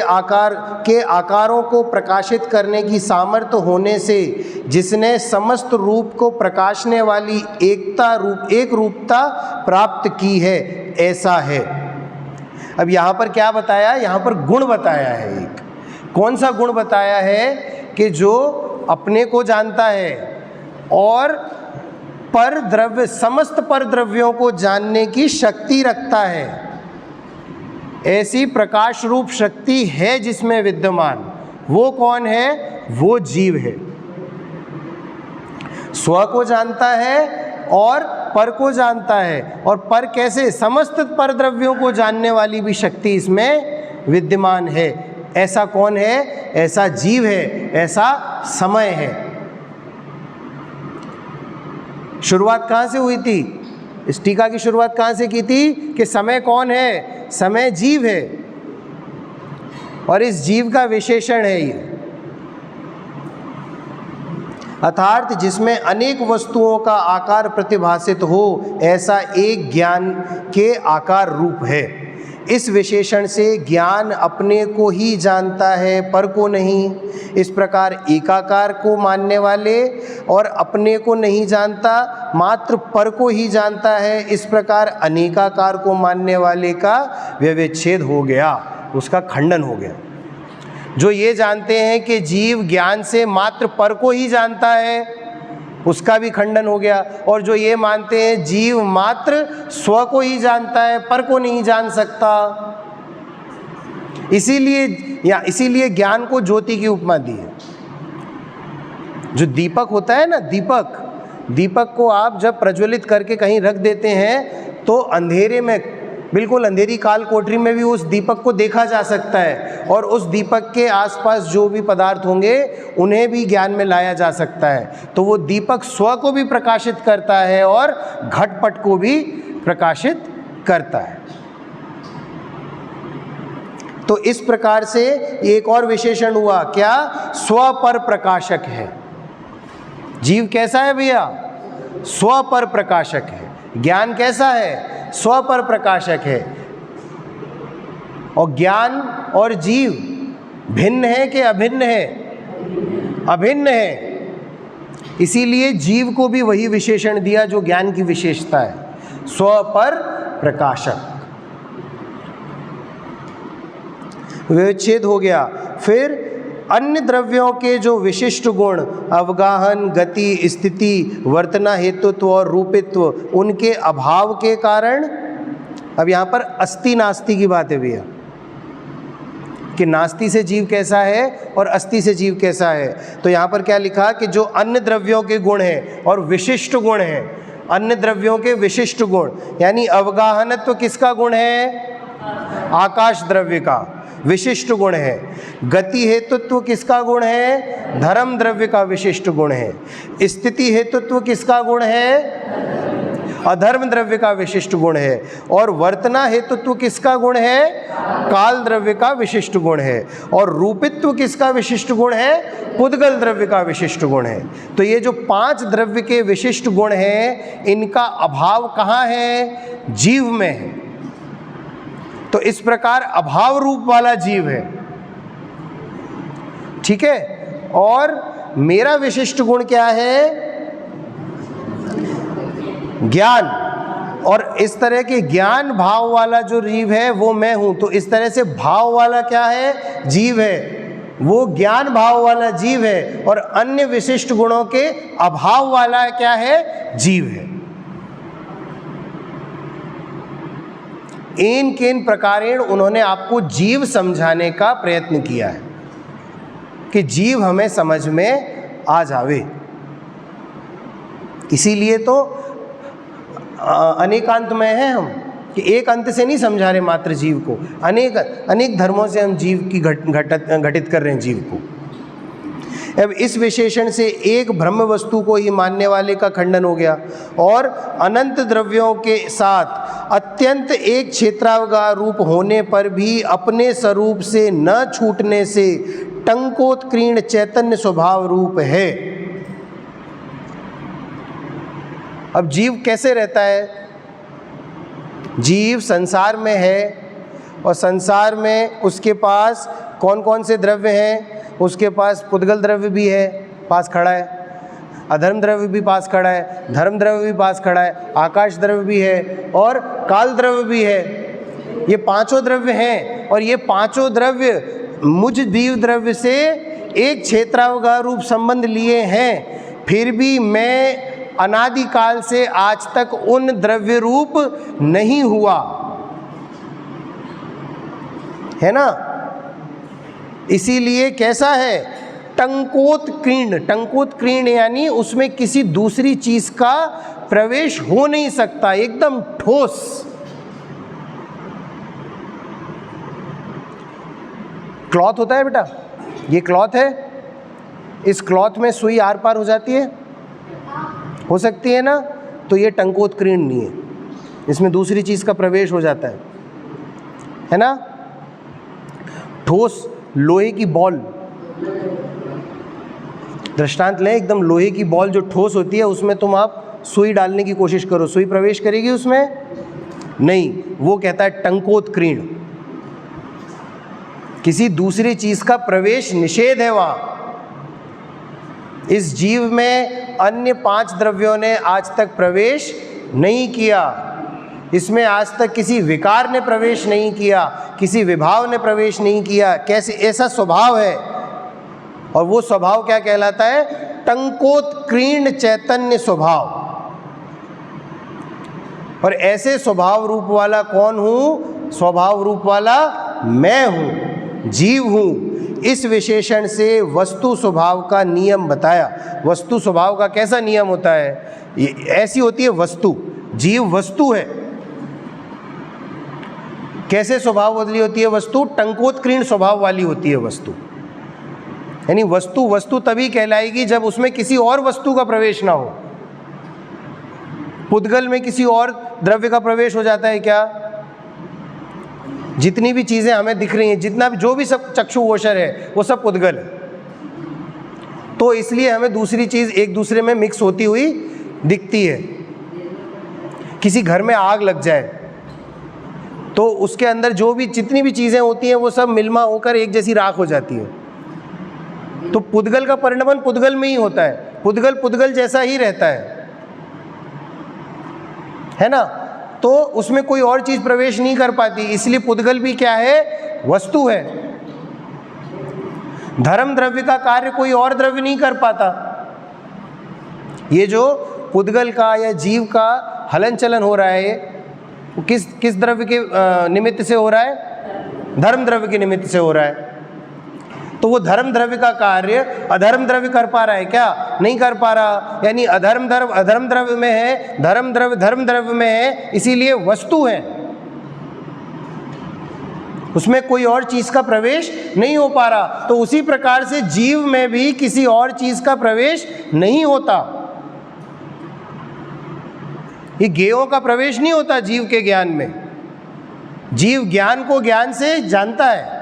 S1: आकारों को प्रकाशित करने की सामर्थ्य होने से जिसने समस्त रूप को प्रकाशने वाली एक रूपता प्राप्त की है, ऐसा है। अब यहाँ पर क्या बताया? यहाँ पर गुण बताया है। एक कौन सा गुण बताया है? कि जो अपने को जानता है और परद्रव्य, समस्त परद्रव्यों को जानने की शक्ति रखता है, ऐसी प्रकाश रूप शक्ति है जिसमें विद्यमान। वो कौन है? वो जीव है। स्व को जानता है और पर को जानता है। और पर कैसे? समस्त परद्रव्यों को जानने वाली भी शक्ति इसमें विद्यमान है। ऐसा कौन है? ऐसा जीव है, ऐसा समय है। शुरुआत कहाँ से हुई थी? इस टीका की शुरुआत कहाँ से की थी? कि समय कौन है? समय जीव है, और इस जीव का विशेषण है ये, अर्थात जिसमें अनेक वस्तुओं का आकार प्रतिभासित हो, ऐसा एक ज्ञान के आकार रूप है। इस विशेषण से ज्ञान अपने को ही जानता है, पर को नहीं। इस प्रकार एकाकार को मानने वाले और अपने को नहीं जानता, मात्र पर को ही जानता है, इस प्रकार अनेकाकार को मानने वाले का व्यवच्छेद हो गया, उसका खंडन हो गया। जो ये जानते हैं कि जीव ज्ञान से मात्र पर को ही जानता है, उसका भी खंडन हो गया। और जो ये मानते हैं जीव मात्र स्व को ही जानता है, पर को नहीं जान सकता, इसीलिए ज्ञान को ज्योति की उपमा दी है। जो दीपक होता है ना, दीपक को आप जब प्रज्वलित करके कहीं रख देते हैं तो अंधेरे में, बिल्कुल अंधेरी काल कोठरी में भी उस दीपक को देखा जा सकता है, और उस दीपक के आसपास जो भी पदार्थ होंगे उन्हें भी ज्ञान में लाया जा सकता है। तो वो दीपक स्व को भी प्रकाशित करता है और घटपट को भी प्रकाशित करता है। तो इस प्रकार से एक और विशेषण हुआ, क्या? स्व पर प्रकाशक है। जीव कैसा है भैया? स्व पर प्रकाशक है। ज्ञान कैसा है? स्व पर प्रकाशक है। और ज्ञान और जीव भिन्न है कि अभिन्न है? अभिन्न है। इसीलिए जीव को भी वही विशेषण दिया जो ज्ञान की विशेषता है, स्व पर प्रकाशक। विच्छेद हो गया। फिर अन्य द्रव्यों के जो विशिष्ट गुण, अवगाहन, गति, स्थिति, वर्तना, हेतुत्व और रूपित्व, उनके अभाव के कारण, अब यहाँ पर अस्ति नास्ति की बात है भैया, कि नास्ति से जीव कैसा है और अस्ति से जीव कैसा है। तो यहाँ पर क्या लिखा कि जो अन्य द्रव्यों के गुण हैं और विशिष्ट गुण हैं, अन्य द्रव्यों के विशिष्ट गुण, यानी अवगाहनत्व किसका गुण है? आकाश द्रव्य का विशिष्ट गुण है। गति हेतुत्व किसका गुण है? धर्म द्रव्य का विशिष्ट गुण है। स्थिति हेतुत्व किसका गुण है? अधर्म द्रव्य का विशिष्ट गुण है। और वर्तना हेतुत्व किसका गुण है? काल द्रव्य का विशिष्ट गुण है। और रूपित्व किसका विशिष्ट गुण है? पुद्गल द्रव्य का विशिष्ट गुण है। तो ये जो 5 द्रव्य के विशिष्ट गुण हैं, इनका अभाव कहाँ है? जीव में है। तो इस प्रकार अभाव रूप वाला जीव है, ठीक है। और मेरा विशिष्ट गुण क्या है? ज्ञान। और इस तरह के ज्ञान भाव वाला जो जीव है वो मैं हूं। तो इस तरह से भाव वाला क्या है? जीव है, वो ज्ञान भाव वाला जीव है। और अन्य विशिष्ट गुणों के अभाव वाला क्या है? जीव है। इन किन प्रकारेण उन्होंने आपको जीव समझाने का प्रयत्न किया है कि जीव हमें समझ में आ जावे। इसीलिए तो अनेकांत में है हम, कि एक अंत से नहीं समझा रहे मात्र जीव को, अनेक धर्मों से हम जीव की घटित कर रहे हैं जीव को। अब इस विशेषण से एक ब्रह्म वस्तु को ही मानने वाले का खंडन हो गया, और अनंत द्रव्यों के साथ अत्यंत एक क्षेत्रावगाह रूप होने पर भी अपने स्वरूप से न छूटने से टंकोत्कीर्ण चैतन्य स्वभाव रूप है। अब जीव कैसे रहता है? जीव संसार में है, और संसार में उसके पास कौन कौन से द्रव्य हैं? उसके पास पुद्गल द्रव्य भी है, पास खड़ा है, अधर्म द्रव्य भी पास खड़ा है, धर्म द्रव्य भी पास खड़ा है, आकाश द्रव्य भी है, और काल द्रव्य भी है। ये 5 द्रव्य हैं, और ये 5 द्रव्य मुझ जीव द्रव्य से एक क्षेत्रावगाह रूप संबंध लिए हैं। फिर भी मैं अनादिकाल से आज तक उन द्रव्य रूप नहीं हुआ, है ना। इसीलिए कैसा है? टंकोत्कीर्ण। टंकोत्कीर्ण यानी उसमें किसी दूसरी चीज का प्रवेश हो नहीं सकता, एकदम ठोस। क्लॉथ होता है बेटा, ये क्लॉथ है, इस क्लॉथ में सुई आर पार हो जाती है, हो सकती है ना। तो ये टंकोत्कीर्ण नहीं है, इसमें दूसरी चीज का प्रवेश हो जाता है ना। ठोस लोहे की बॉल, दृष्टांत लें, एकदम लोहे की बॉल जो ठोस होती है, उसमें तुम आप सुई डालने की कोशिश करो, सुई प्रवेश करेगी उसमें? नहीं। वो कहता है टंकोत्कीर्ण, किसी दूसरी चीज का प्रवेश निषेध है वहां। इस जीव में अन्य 5 द्रव्यों ने आज तक प्रवेश नहीं किया, इसमें आज तक किसी विकार ने प्रवेश नहीं किया, किसी विभाव ने प्रवेश नहीं किया। कैसे? ऐसा स्वभाव है, और वो स्वभाव क्या कहलाता है? टंकोत्कीर्ण चैतन्य स्वभाव। और ऐसे स्वभाव रूप वाला कौन हूं? स्वभाव रूप वाला मैं हूं, जीव हूं। इस विशेषण से वस्तु स्वभाव का नियम बताया। वस्तु स्वभाव का कैसा नियम होता है? ऐसी होती है वस्तु, जीव वस्तु है। कैसे स्वभाव बदली होती है वस्तु? टंकोत्कीर्ण स्वभाव वाली होती है वस्तु। यानी वस्तु वस्तु तभी कहलाएगी जब उसमें किसी और वस्तु का प्रवेश ना हो। पुद्गल में किसी और द्रव्य का प्रवेश हो जाता है क्या? जितनी भी चीजें हमें दिख रही हैं, जितना भी जो भी सब चक्षु गोचर है, वो सब पुद्गल है। तो इसलिए हमें दूसरी चीज एक दूसरे में मिक्स होती हुई दिखती है। किसी घर में आग लग जाए तो उसके अंदर जो भी जितनी भी चीज़ें होती हैं वो सब मिलमा होकर एक जैसी राख हो जाती है। तो पुद्गल का परिणमन पुद्गल में ही होता है, पुद्गल पुद्गल जैसा ही रहता है ना। तो उसमें कोई और चीज़ प्रवेश नहीं कर पाती, इसलिए पुद्गल भी क्या है, वस्तु है। धर्म द्रव्य का कार्य कोई और द्रव्य नहीं कर पाता। ये जो पुद्गल का या जीव का हलन चलन हो रहा है, वो किस द्रव्य के निमित्त से हो रहा है, धर्म द्रव्य के निमित्त से हो रहा है। तो वो धर्म द्रव्य का कार्य अधर्म द्रव्य कर पा रहा है क्या, नहीं कर पा रहा। यानी अधर्म द्रव्य अधर्म द्रव्य में है, धर्म द्रव्य धर्म द्रव्य में है, इसीलिए वस्तु है, उसमें कोई और चीज का प्रवेश नहीं हो पा रहा। तो उसी प्रकार से जीव में भी किसी और चीज का प्रवेश नहीं होता। ये ज्ञेयों का प्रवेश नहीं होता जीव के ज्ञान में। जीव ज्ञान को ज्ञान से जानता है।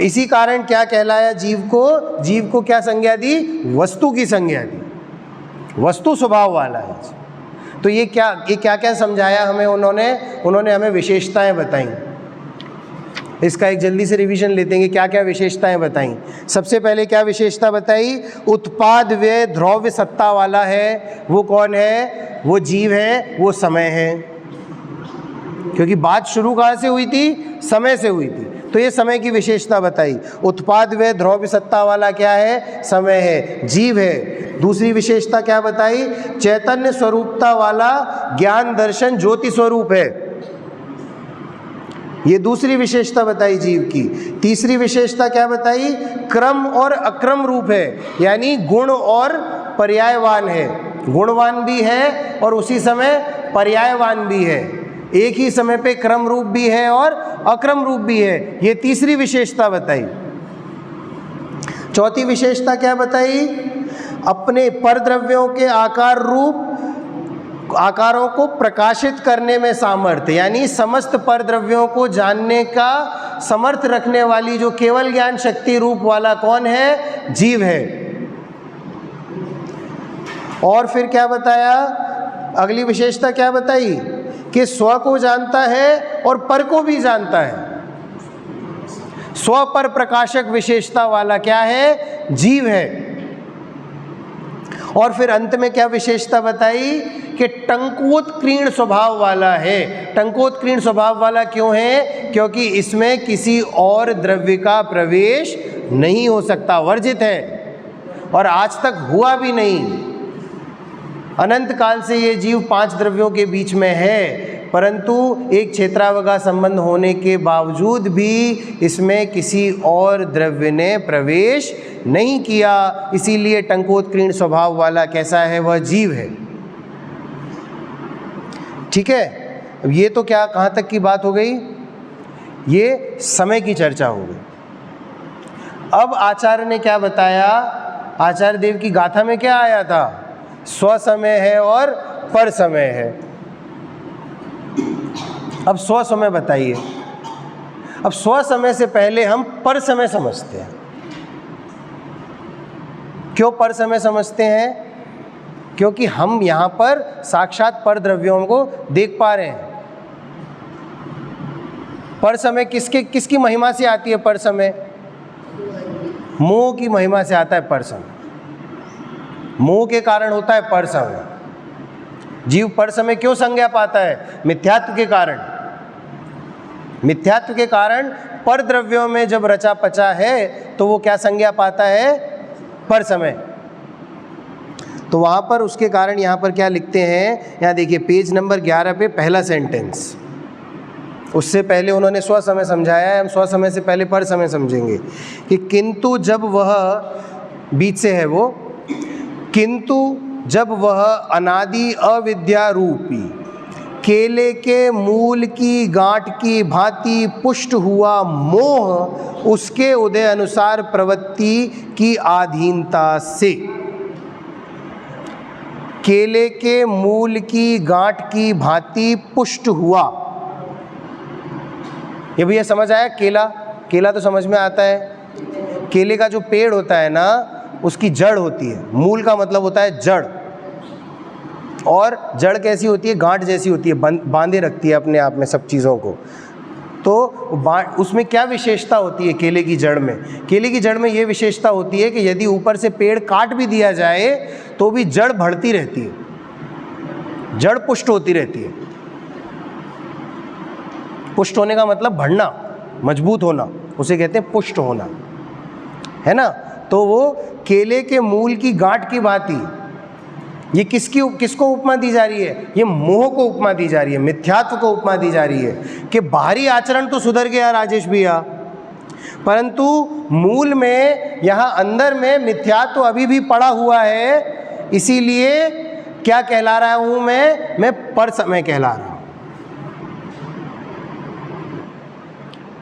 S1: इसी कारण क्या कहलाया, जीव को क्या संज्ञा दी, वस्तु की संज्ञा दी, वस्तु स्वभाव वाला है। तो ये क्या समझाया हमें उन्होंने हमें विशेषताएं बताई। इसका एक जल्दी से रिवीजन लेते हैं कि क्या क्या विशेषताएं बताई। सबसे पहले क्या विशेषता बताई, उत्पाद व्यय द्रव्य सत्ता वाला है। वो कौन है, वो जीव है, वो समय है। क्योंकि बात शुरू कहाँ से हुई थी, समय से हुई थी, तो ये समय की विशेषता बताई। उत्पाद व्यय द्रव्य सत्ता वाला क्या है, समय है, जीव है। दूसरी विशेषता क्या बताई, चैतन्य स्वरूपता वाला ज्ञान दर्शन ज्योति स्वरूप है। ये दूसरी विशेषता बताई जीव की। तीसरी विशेषता क्या बताई, क्रम और अक्रम रूप है, यानी गुण और पर्यायवान है। गुणवान भी है और उसी समय पर्यायवान भी है। एक ही समय पे क्रम रूप भी है और अक्रम रूप भी है। ये तीसरी विशेषता बताई। चौथी विशेषता क्या बताई, अपने परद्रव्यों के आकारों को प्रकाशित करने में सामर्थ्य, यानी समस्त परद्रव्यों को जानने का समर्थ रखने वाली जो केवल ज्ञान शक्ति रूप वाला कौन है, जीव है। और फिर क्या बताया, अगली विशेषता क्या बताई कि स्व को जानता है और पर को भी जानता है। स्व पर प्रकाशक विशेषता वाला क्या है, जीव है। और फिर अंत में क्या विशेषता बताई कि टंकोत्कीर्ण स्वभाव वाला है। टंकोत्कीर्ण स्वभाव वाला क्यों है, क्योंकि इसमें किसी और द्रव्य का प्रवेश नहीं हो सकता, वर्जित है, और आज तक हुआ भी नहीं। अनंत काल से ये जीव 5 द्रव्यों के बीच में है, परंतु एक क्षेत्रावगा संबंध होने के बावजूद भी इसमें किसी और द्रव्य ने प्रवेश नहीं किया। इसीलिए टंकोत्कीर्ण स्वभाव वाला कैसा है, वह जीव है। ठीक है, अब ये तो क्या कहाँ तक की बात हो गई, ये समय की चर्चा हो गई। अब आचार्य ने क्या बताया, आचार्य देव की गाथा में क्या आया था, स्व समय है और पर समय है। अब स्व समय बताइए। अब स्व समय से पहले हम पर समय समझते हैं। क्यों पर समय समझते हैं, क्योंकि हम यहाँ पर साक्षात पर द्रव्यों को देख पा रहे हैं। पर समय किसकी महिमा से आती है, पर समय मोह की महिमा से आता है। पर समय मोह के कारण होता है पर समय। जीव पर समय क्यों संज्ञा पाता है, मिथ्यात्व के कारण। मिथ्यात्व के कारण पर द्रव्यों में जब रचा पचा है तो वो क्या संज्ञा पाता है, पर समय। तो वहाँ पर उसके कारण यहाँ पर क्या लिखते हैं, यहाँ देखिए पेज नंबर 11 पे पहला सेंटेंस। उससे पहले उन्होंने स्व समय समझाया है, हम स्व समय से पहले पर समय समझेंगे कि किंतु जब वह, बीच से है वो, किंतु जब वह अनादि अविद्या रूपी केले के मूल की गांठ की भांति पुष्ट हुआ मोह उसके उदय अनुसार प्रवृत्ति की अधीनता से, केले के मूल की गांठ की भांति पुष्ट हुआ। ये भैया समझ आया, केला तो समझ में आता है। केले का जो पेड़ होता है ना, उसकी जड़ होती है। मूल का मतलब होता है जड़। और जड़ कैसी होती है, गांठ जैसी होती है, बांधे रखती है अपने आप में सब चीज़ों को। तो उसमें क्या विशेषता होती है केले की जड़ में? केले की जड़ में ये विशेषता होती है कि यदि ऊपर से पेड़ काट भी दिया जाए तो भी जड़ बढ़ती रहती है, जड़ पुष्ट होती रहती है। पुष्ट होने का मतलब बढ़ना, मजबूत होना, उसे कहते हैं पुष्ट होना, है ना। तो वो केले के मूल की गांठ की भांति ये किसको उपमा दी जा रही है? ये मोह को उपमा दी जा रही है, मिथ्यात्व को उपमा दी जा रही है कि बाहरी आचरण तो सुधर गया राजेश भैया, परंतु मूल में यहाँ अंदर में मिथ्यात्व अभी भी पड़ा हुआ है। इसीलिए क्या कहला रहा हूँ मैं पर समय कहला रहा हूँ।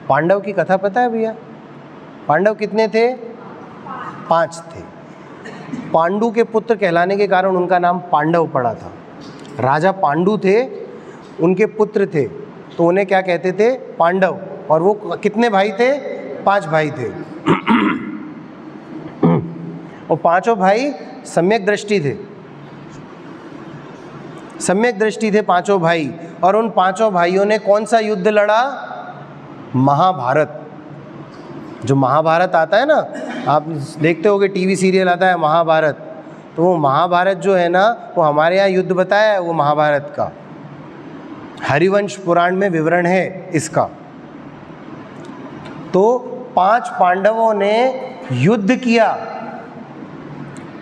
S1: पांडव की कथा पता है भैया? पांडव कितने थे? 5 थे। पांडु के पुत्र कहलाने के कारण उनका नाम पांडव पड़ा था। राजा पांडु थे, उनके पुत्र थे, तो उन्हें क्या कहते थे? पांडव। और वो कितने भाई थे? 5 भाई थे। और 5 भाई सम्यक दृष्टि थे, सम्यक दृष्टि थे 5 भाई। और उन 5 भाइयों ने कौन सा युद्ध लड़ा? महाभारत। जो महाभारत आता है ना, आप देखते होगे टीवी सीरियल आता है महाभारत, तो वो महाभारत जो है ना, वो हमारे यहाँ युद्ध बताया है वो महाभारत का। हरिवंश पुराण में विवरण है इसका। तो 5 पांडवों ने युद्ध किया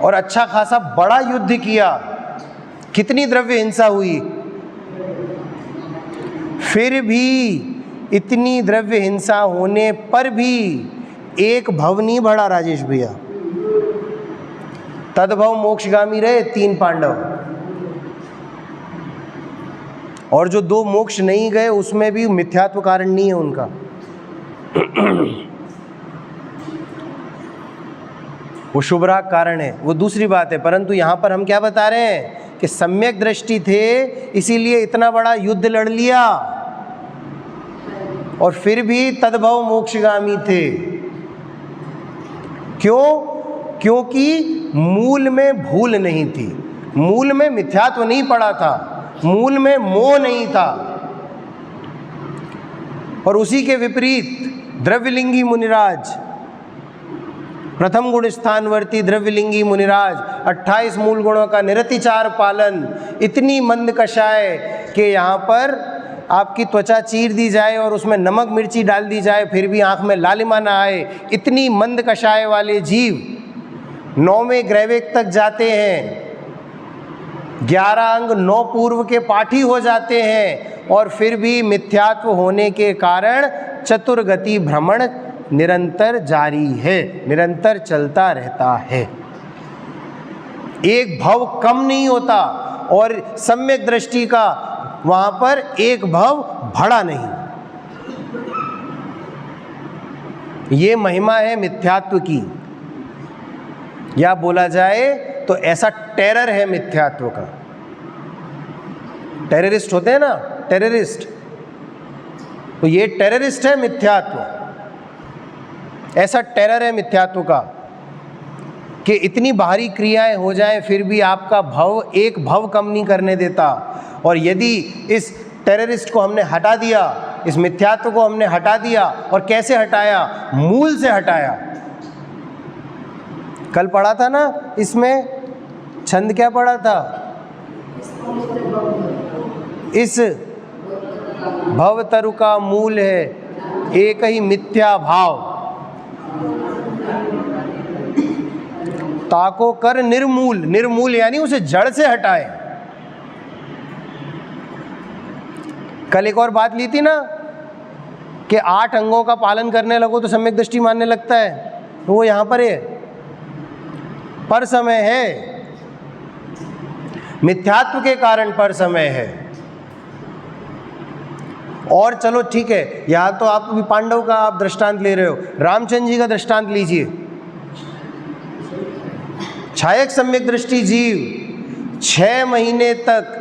S1: और अच्छा खासा बड़ा युद्ध किया। कितनी द्रव्य हिंसा हुई? फिर भी इतनी द्रव्य हिंसा होने पर भी एक भव नहीं बढ़ा राजेश भैया। तदभव मोक्षगामी रहे 3 पांडव, और जो 2 मोक्ष नहीं गए उसमें भी मिथ्यात्व कारण नहीं है उनका। वो शुभराग कारण है, वो दूसरी बात है। परंतु यहाँ पर हम क्या बता रहे हैं कि सम्यक दृष्टि थे, इसीलिए इतना बड़ा युद्ध लड़ लिया, और फिर भी तद्भव मोक्षगामी थे। क्यों? क्योंकि मूल में भूल नहीं थी, मूल में मिथ्यात्व नहीं पड़ा था, मूल में मोह नहीं था। और उसी के विपरीत द्रव्यलिंगी मुनिराज, प्रथम गुण स्थानवर्ती द्रव्यलिंगी मुनिराज, 28 मूल गुणों का निरतिचार पालन, इतनी मंद कषाय कि यहाँ पर आपकी त्वचा चीर दी जाए और उसमें नमक मिर्ची डाल दी जाए फिर भी आँख में लालिमा ना आए, इतनी मंद कषाय वाले जीव 9वें ग्रैवेक तक जाते हैं, 11 अंग 9 पूर्व के पाठी हो जाते हैं, और फिर भी मिथ्यात्व होने के कारण चतुर्गति भ्रमण निरंतर जारी है, निरंतर चलता रहता है। एक भव कम नहीं होता, और सम्यक दृष्टि का वहाँ पर एक भव बढ़ा नहीं। ये महिमा है मिथ्यात्व की, या बोला जाए तो ऐसा टेरर है मिथ्यात्व का। टेररिस्ट होते हैं ना, टेररिस्ट, तो ये टेररिस्ट है मिथ्यात्व। ऐसा टेरर है मिथ्यात्व का कि इतनी बाहरी क्रियाएं हो जाएं फिर भी आपका भव एक भव कम नहीं करने देता। और यदि इस टेररिस्ट को हमने हटा दिया, इस मिथ्यात्व को हमने हटा दिया, और कैसे हटाया? मूल से हटाया। कल पढ़ा था ना, इसमें छंद क्या पढ़ा था? इस भवतरु का मूल है एक ही मिथ्या भाव, ताको कर निर्मूल। निर्मूल यानी उसे जड़ से हटाए। कल एक और बात ली थी ना कि 8 अंगों का पालन करने लगो तो सम्यक दृष्टि मानने लगता है, तो वो यहाँ पर है, पर समय है, मिथ्यात्व के कारण पर समय है। और चलो ठीक है, यहाँ तो आप भी पांडव का आप दृष्टांत ले रहे हो, रामचंद्र जी का दृष्टांत लीजिए। छायक सम्यक दृष्टि जीव 6 महीने तक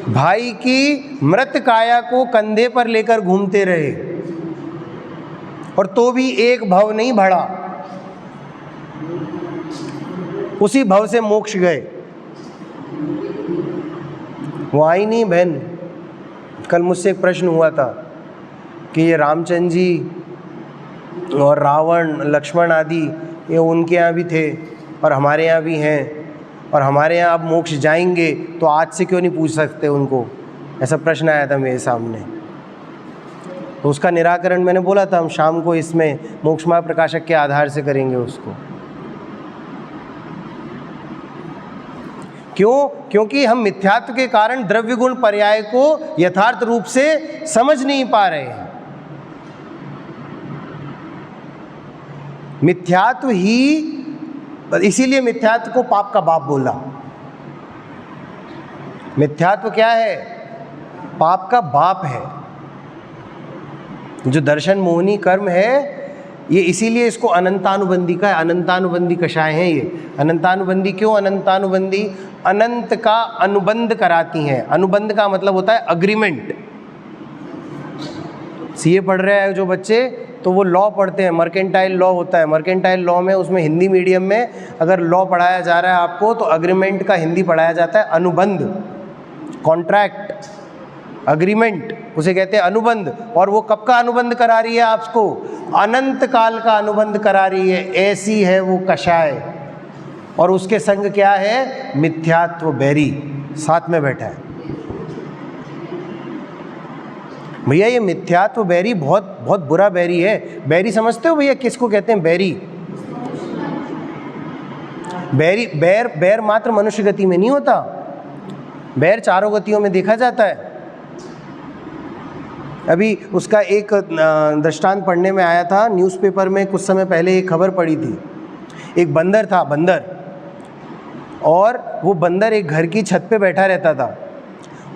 S1: भाई की मृत काया को कंधे पर लेकर घूमते रहे, और तो भी एक भव नहीं बढ़ा, उसी भव से मोक्ष गए। वो आई नहीं बहन। कल मुझसे एक प्रश्न हुआ था कि ये रामचंद्र जी और रावण, लक्ष्मण आदि ये उनके यहाँ भी थे और हमारे यहाँ भी हैं, और हमारे यहाँ आप मोक्ष जाएंगे तो आज से क्यों नहीं पूछ सकते उनको? ऐसा प्रश्न आया था मेरे सामने। तो उसका निराकरण मैंने बोला था हम शाम को इसमें मोक्षमार्ग प्रकाशक के आधार से करेंगे उसको। क्यों? क्योंकि हम मिथ्यात्व के कारण द्रव्य गुण पर्याय को यथार्थ रूप से समझ नहीं पा रहे हैं। मिथ्यात्व ही, इसीलिए मिथ्यात्व को पाप का बाप बोला। मिथ्यात्व क्या है? पाप का बाप है। जो दर्शन मोहनी कर्म है ये, इसीलिए इसको अनंतानुबंधी का है। अनंतानुबंधी कषाय हैं ये। अनंतानुबंधी क्यों? अनंतानुबंधी अनंत का अनुबंध कराती हैं। अनुबंध का मतलब होता है अग्रीमेंट। सीए पढ़ रहे हैं जो बच्चे तो वो लॉ पढ़ते हैं, मर्केंटाइल लॉ होता है। मर्केंटाइल लॉ में, उसमें हिंदी मीडियम में अगर लॉ पढ़ाया जा रहा है आपको तो अग्रीमेंट का हिंदी पढ़ाया जाता है अनुबंध, कॉन्ट्रैक्ट, अग्रीमेंट उसे कहते हैं अनुबंध। और वो कब का अनुबंध करा रही है आपको? अनंत काल का अनुबंध करा रही है। ऐसी है वो कषाय। और उसके संग क्या है? मिथ्यात्व बैरी साथ में बैठा है। भैया ये मिथ्यात्व बैरी बहुत बहुत बुरा बैरी है। बैरी समझते हो भैया किसको कहते हैं? बैरी, बैरी बैर, बैर मात्र मनुष्य गति में नहीं होता, बैर चारों गतियों में देखा जाता है। अभी उसका एक दृष्टांत पढ़ने में आया था न्यूज़पेपर में, कुछ समय पहले एक खबर पड़ी थी। एक बंदर था, बंदर, और वो बंदर एक घर की छत पे बैठा रहता था।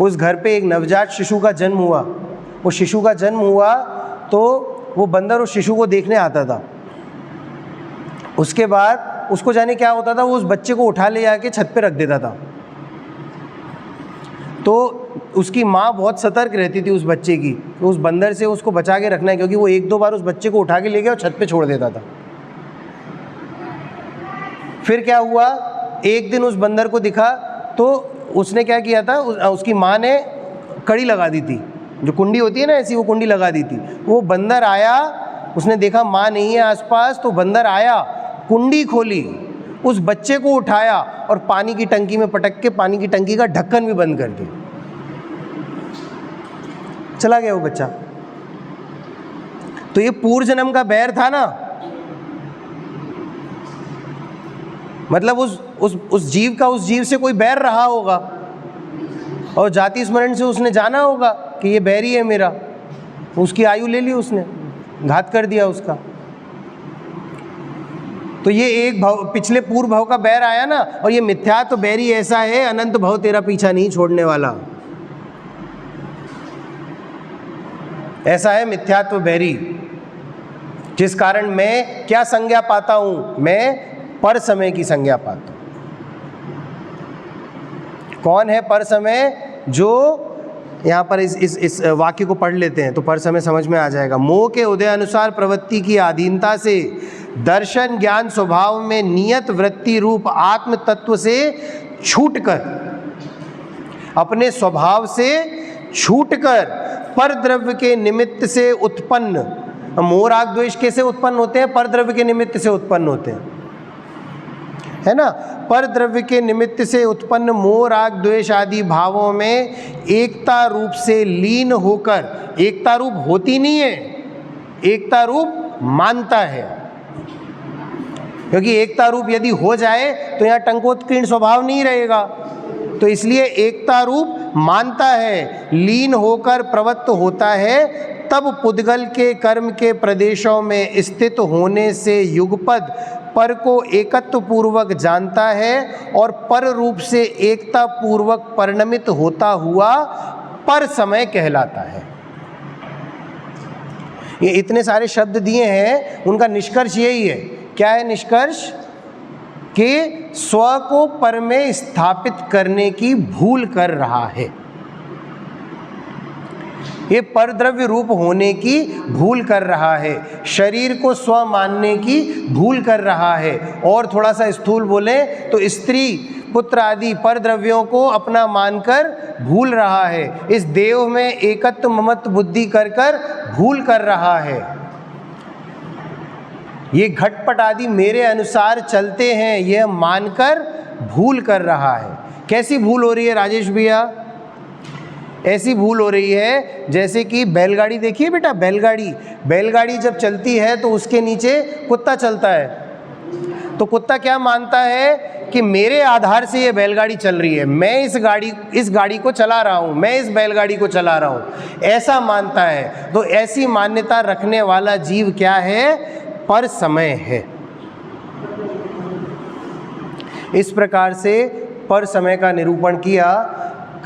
S1: उस घर पे एक नवजात शिशु का जन्म हुआ। वो शिशु का जन्म हुआ तो वो बंदर उस शिशु को देखने आता था। उसके बाद उसको जाने क्या होता था, वो उस बच्चे को उठा ले जाके छत पे रख देता था। तो उसकी माँ बहुत सतर्क रहती थी उस बच्चे की, तो उस बंदर से उसको बचा के रखना है, क्योंकि वो एक दो बार उस बच्चे को उठा के ले गया और छत पे छोड़ देता था। फिर क्या हुआ, एक दिन उस बंदर को दिखा तो उसने क्या किया था, उसकी माँ ने कड़ी लगा दी थी, जो कुंडी होती है ना ऐसी, वो कुंडी लगा दी थी। वो बंदर आया, उसने देखा माँ नहीं है आसपास, तो बंदर आया, कुंडी खोली, उस बच्चे को उठाया और पानी की टंकी में पटक के पानी की टंकी का ढक्कन भी बंद कर दिया। चला गया वो बच्चा। तो ये पूर्व जन्म का बैर था ना, मतलब उस जीव का उस जीव से कोई बैर रहा होगा और जाति स्मरण से उसने जाना होगा कि ये बैरी है मेरा, उसकी आयु ले ली उसने, घात कर दिया उसका। तो ये एक भव, पिछले पूर्व भव का बैर आया ना। और ये मिथ्या तो बैरी ऐसा है, अनंत भव तेरा पीछा नहीं छोड़ने वाला, ऐसा है मिथ्यात्व बैरी। जिस कारण मैं क्या संज्ञा पाता हूं? मैं पर समय की संज्ञा पाता हूं। कौन है पर समय? जो यहाँ पर इस वाक्य को पढ़ लेते हैं तो पर समय समझ में आ जाएगा। मोह के उदय अनुसार प्रवृत्ति की अधीनता से दर्शन ज्ञान स्वभाव में नियत वृत्ति रूप आत्म तत्व से छूटकर, अपने स्वभाव से छूटकर पर द्रव्य के निमित्त से उत्पन्न, मोह राग द्वेष कैसे उत्पन्न होते हैं? पर द्रव्य के निमित्त से उत्पन्न होते हैं, है ना। पर द्रव्य के निमित्त से उत्पन्न मोह राग द्वेष आदि भावों में एकता रूप से लीन होकर, एकता रूप होती नहीं है, एकता रूप मानता है। क्योंकि एकता रूप यदि हो जाए तो यहाँ टंकोत्कीर्ण स्वभाव नहीं रहेगा, तो इसलिए एकता रूप मानता है, लीन होकर प्रवृत्त होता है। तब पुद्गल के कर्म के प्रदेशों में स्थित होने से युगपद पर को एकत्व पूर्वक जानता है और पर रूप से एकता पूर्वक परिणमित होता हुआ पर समय कहलाता है। ये इतने सारे शब्द दिए हैं, उनका निष्कर्ष यही है। क्या है निष्कर्ष? कि स्व को पर में स्थापित करने की भूल कर रहा है, ये परद्रव्य रूप होने की भूल कर रहा है, शरीर को स्व मानने की भूल कर रहा है। और थोड़ा सा स्थूल बोले तो स्त्री पुत्र आदि पर द्रव्यों को अपना मानकर भूल रहा है। इस देव में एकत्व ममत्व बुद्धि कर कर भूल कर रहा है। ये घटपट आदि मेरे अनुसार चलते हैं, यह मानकर भूल कर रहा है। कैसी भूल हो रही है राजेश भैया? ऐसी भूल हो रही है जैसे कि बैलगाड़ी देखिए बेटा, बैलगाड़ी जब चलती है तो उसके नीचे कुत्ता चलता है, तो कुत्ता क्या मानता है कि मेरे आधार से ये बैलगाड़ी चल रही है, मैं इस गाड़ी को चला रहा हूँ, मैं इस बैलगाड़ी को चला रहा हूँ, ऐसा मानता है। तो ऐसी मान्यता रखने वाला जीव क्या है? पर समय है। इस प्रकार से पर समय का निरूपण किया।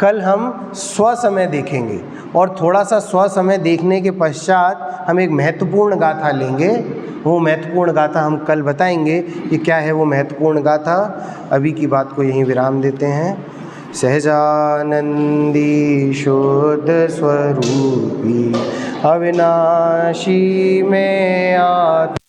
S1: कल हम स्वसमय देखेंगे और थोड़ा सा स्वसमय देखने के पश्चात हम एक महत्वपूर्ण गाथा लेंगे। वो महत्वपूर्ण गाथा हम कल बताएंगे कि क्या है वो महत्वपूर्ण गाथा। अभी की बात को यहीं विराम देते हैं। सहजानंदी शुद्ध स्वरूपी अविनाशी में आत्मा